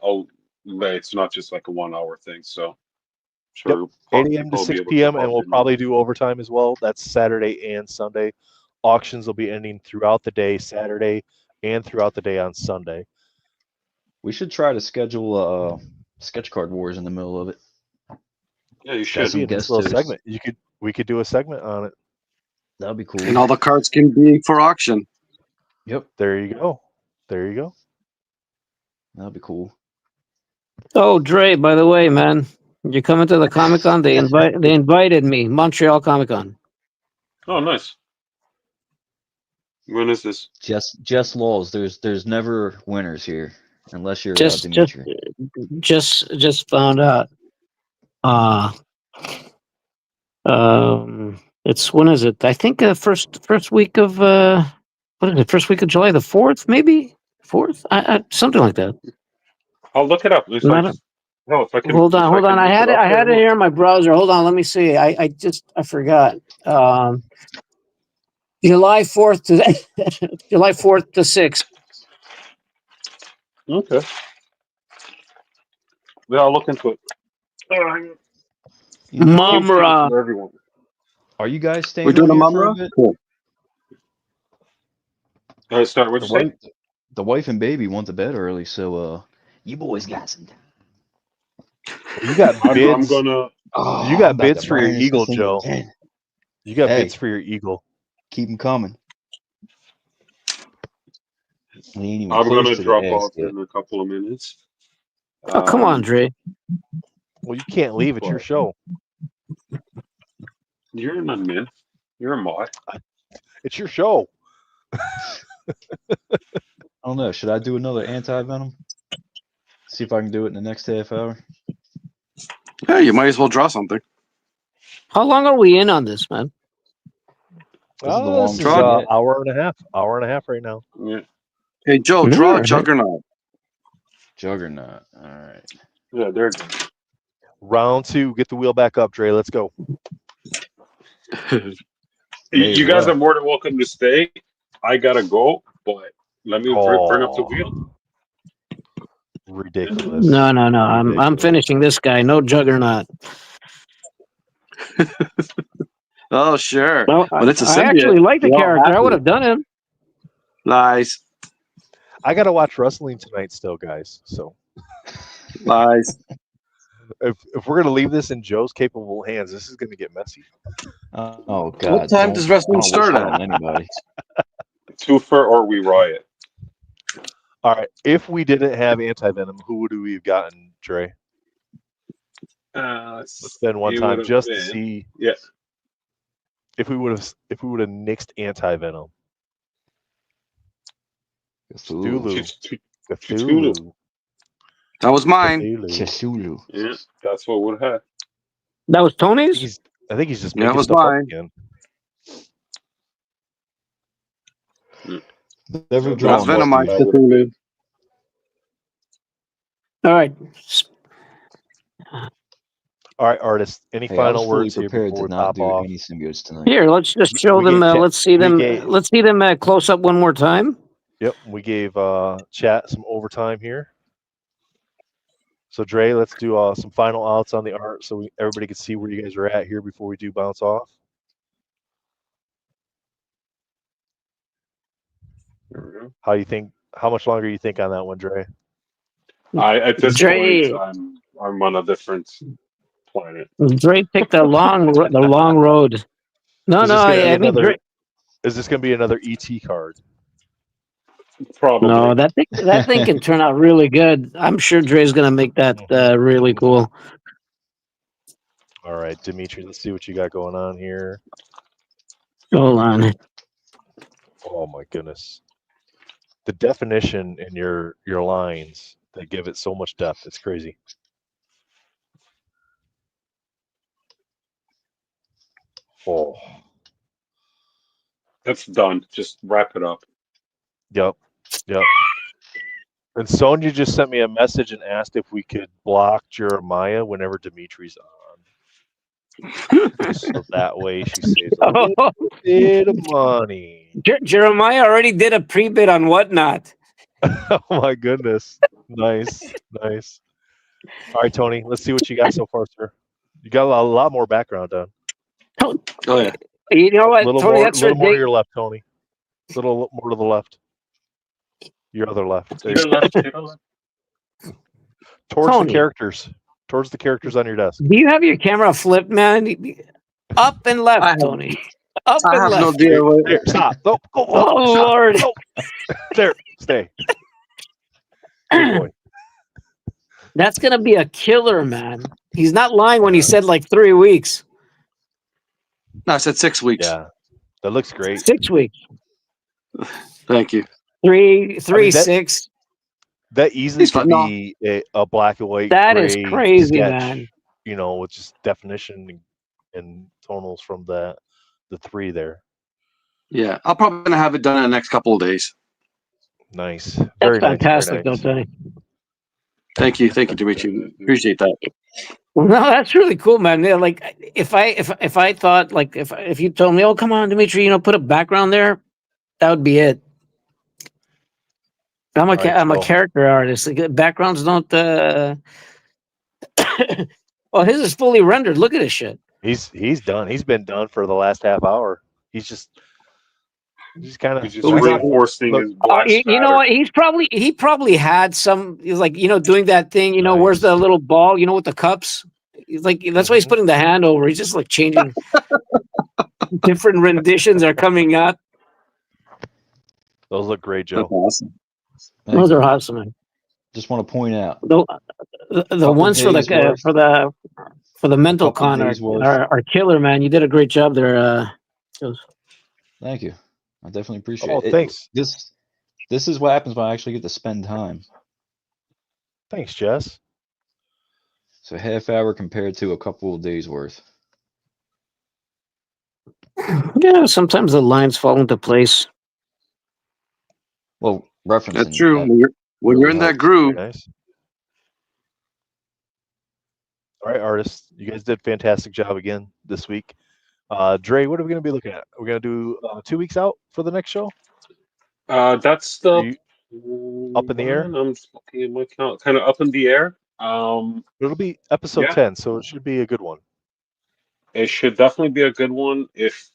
late. It's not just like a 1 hour thing. So, sure. 8 a.m. to 6 p.m. And we'll probably do overtime as well. That's Saturday and Sunday. Auctions will be ending throughout the day, Saturday, and throughout the day on Sunday. We should try to schedule Sketch Card Wars in the middle of it. Yeah, you Got should. some Be a nice guest little hosts. segment. We could do a segment on it. That'd be cool. And all the cards can be for auction. Yep, There you go. There you go. that'd be cool. Oh, Dre, by the way, man, you're coming to the Comic Con. They invited me, Montreal Comic Con. Oh, nice. When is this? Just laws. There's never winners here unless you're Just Dimitri. found out. It's when is it? I think first week of what is it? First week of July, the 4th, maybe 4th, something like that. I'll look it up. If Not I just, no, if I can, Hold if on. can I look had it. up, I had then it here in my browser. Hold on. Let me see. I forgot. July 4th to July 4th to 6th. Okay. Yeah, I'll look into it. Mumra. For everyone. Are you guys staying We're doing a on here for a Mumra? bit? Cool. Start. What'd you say? The wife and baby went to bed early, so you boys got some time. You got I'm bids. gonna. Oh, You got I'm about bids to for your brandish eagle, this thing Joe. again. You got Hey. bids for your eagle. Keep them coming. We ain't even I'm close gonna to the drop ass off yet. in a couple of minutes. Oh, come on, Dre. Well, you can't leave. It's your show. You're an admin. You're a mod. It's your show. I don't know. Should I do another anti-venom? See if I can do it in the next half hour. Yeah, you might as well draw something. How long are we in on this, man? This is the This longest is one yet. hour and a half. Hour and a half right now. Yeah. Hey, Joe, draw Alright. Juggernaut. Juggernaut. All right. Yeah, they're good. Round 2. Get the wheel back up, Dre. Let's go. You guys are more than welcome to stay. I gotta go, but let me burn up the wheel. Ridiculous. No. I'm Ridiculous. finishing this guy. No Juggernaut. Oh, sure. Well, But it's a I symbiote. actually like the We're all character. I happy. would have done him. Lies. I got to watch wrestling tonight still, guys. So Lies. if we're going to leave this in Joe's capable hands, this is going to get messy. Oh God. What time does wrestling don't wish start that at? on anybody. Twofer or we riot. All right. If we didn't have anti-venom, who would we have gotten, Dre? Let's spend one it time would've just to been- see Yeah. if we would have nixed anti-venom. Cthulhu. Cthulhu. Cthulhu. Cthulhu. That was mine. Cthulhu. Cthulhu. Yeah, that's what would have. That was Tony's? I think he's just Yeah, it making was stuff up mine. again. Never That's drawn Venom, one, I dude. Cthulhu. All right. All right, artists. Any Hey, I final was fully words here prepared before to we not pop do off? any symbiotes tonight. Here, let's just show We them. gave Let's see them. gave- Let's see them close up one more time. Yep, we gave chat some overtime here. So Dre, let's do some final outs on the art so everybody can see where you guys are at here before we do bounce off. There we go. How you think? How much longer you think on that one, Dre? At this Dre. point, I'm on a different planet. Dre picked the long road. No, Is no. this gonna be I mean, another- Dre, Is this going to be another ET card? Probably. no, that thing can turn out really good. I'm sure Dre's gonna make that really cool. All right, Dimitri, let's see what you got going on here. Hold on. Oh my goodness. The definition in your lines, they give it so much depth. It's crazy. Oh, That's done. Just wrap it up. yep. And Sonia just sent me a message and asked if we could block Jeremiah whenever Dimitri's on. So that way she saves a little bit of money. Jeremiah already did a pre-bid on Whatnot. Oh my goodness. Nice. All right, Tony, let's see what you got so far, sir. You got a lot more background done. Oh, yeah. You know what, A little Tony? more, That's little more to ridiculous. your left, Tony. A little more to the left. Your other left. There you go. Towards Tony. the characters. Towards the characters on your desk. Do you have your camera flipped, man? Up and left, I have- Tony. Up I and have no left. idea what. There, stop. No, go, Oh, stop. Lord. No. There, stay. Good boy. That's gonna be a killer, man. He's not lying when he said like 3 weeks, No, I said 6 weeks. Yeah, that looks great. 6 weeks, Thank you. three, that- 6. That easily He's could fine. be a black and white. That is gray crazy, sketch, man. You know, with just definition and tonals from the 3 there. Yeah, I'll probably gonna have it done in the next couple of days. Nice. That's Very nice. fantastic, Very though, nice. Tony. Thank you, Dimitri. Appreciate that. Well, no, that's really cool, man. Yeah, like if I thought like if you told me, oh come on, Dimitri, put a background there, that would be it. I'm a All right, I'm a Joe. character artist. Like, backgrounds don't. Well, his is fully rendered. Look at this shit. He's done. He's been done for the last half hour. He's kind of He's just reinforcing his black You know spatter. what? He probably had some. He's like doing that thing. Where's the Nice. little ball? With the cups. He's like that's why he's Mhm. putting the hand over. He's just like changing. Different renditions are coming up. Those look great, That's Joe. awesome. Thank Those you. are awesome, man. just want to point out. The Couple ones for days worth. for the mental Couple con days worth. are killer, man. You did a great job there. Thank you. I definitely appreciate Oh, it. thanks. This is what happens when I actually get to spend time. Thanks, Jess. So half hour compared to a couple of days worth. Yeah, sometimes the lines fall into place. Well, referencing. That's true. that When you're in really that helps. groove, Nice. All right, artists, you guys did a fantastic job again this week. Dre, what are we going to be looking at? We're going to do 2 weeks out for the next show. That's Are the you up in the air? I'm just looking at my count, kind of up in the air. It'll be episode Yeah. 10, so it should be a good one. It should definitely be a good one. If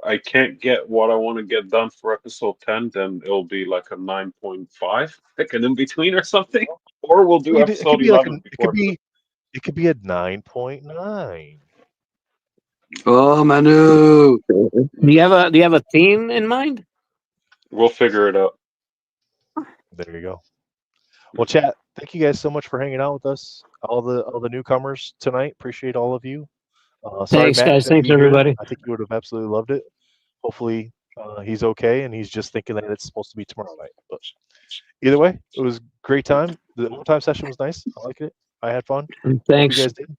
I can't get what I want to get done for episode 10, then it'll be like a 9.5, like an in between or something. Or we'll do It episode could be like 11 it before. could be a 9.9. oh Manu, Do you have a theme in mind? We'll figure it out. There you go. Well, chat, thank you guys so much for hanging out with us. All the newcomers tonight. Appreciate all of you. Sorry, Thanks, Matt guys. couldn't Thanks, be here. everybody. I think you would have absolutely loved it. Hopefully, he's okay and he's just thinking that it's supposed to be tomorrow night. But either way, it was a great time. The one-time session was nice. I liked it. I had fun. Hope Thanks. you guys did.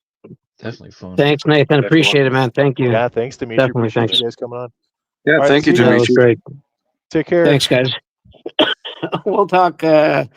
Definitely fun. Thanks, Nathan. Definitely. Appreciate it, man. Thank you. Yeah, thanks, Dimitri. Definitely, Appreciate thanks. you guys coming on. yeah, All right, thank you, see you That guys. was Dimitri. great. Take care. Thanks, guys. We'll talk, Dre.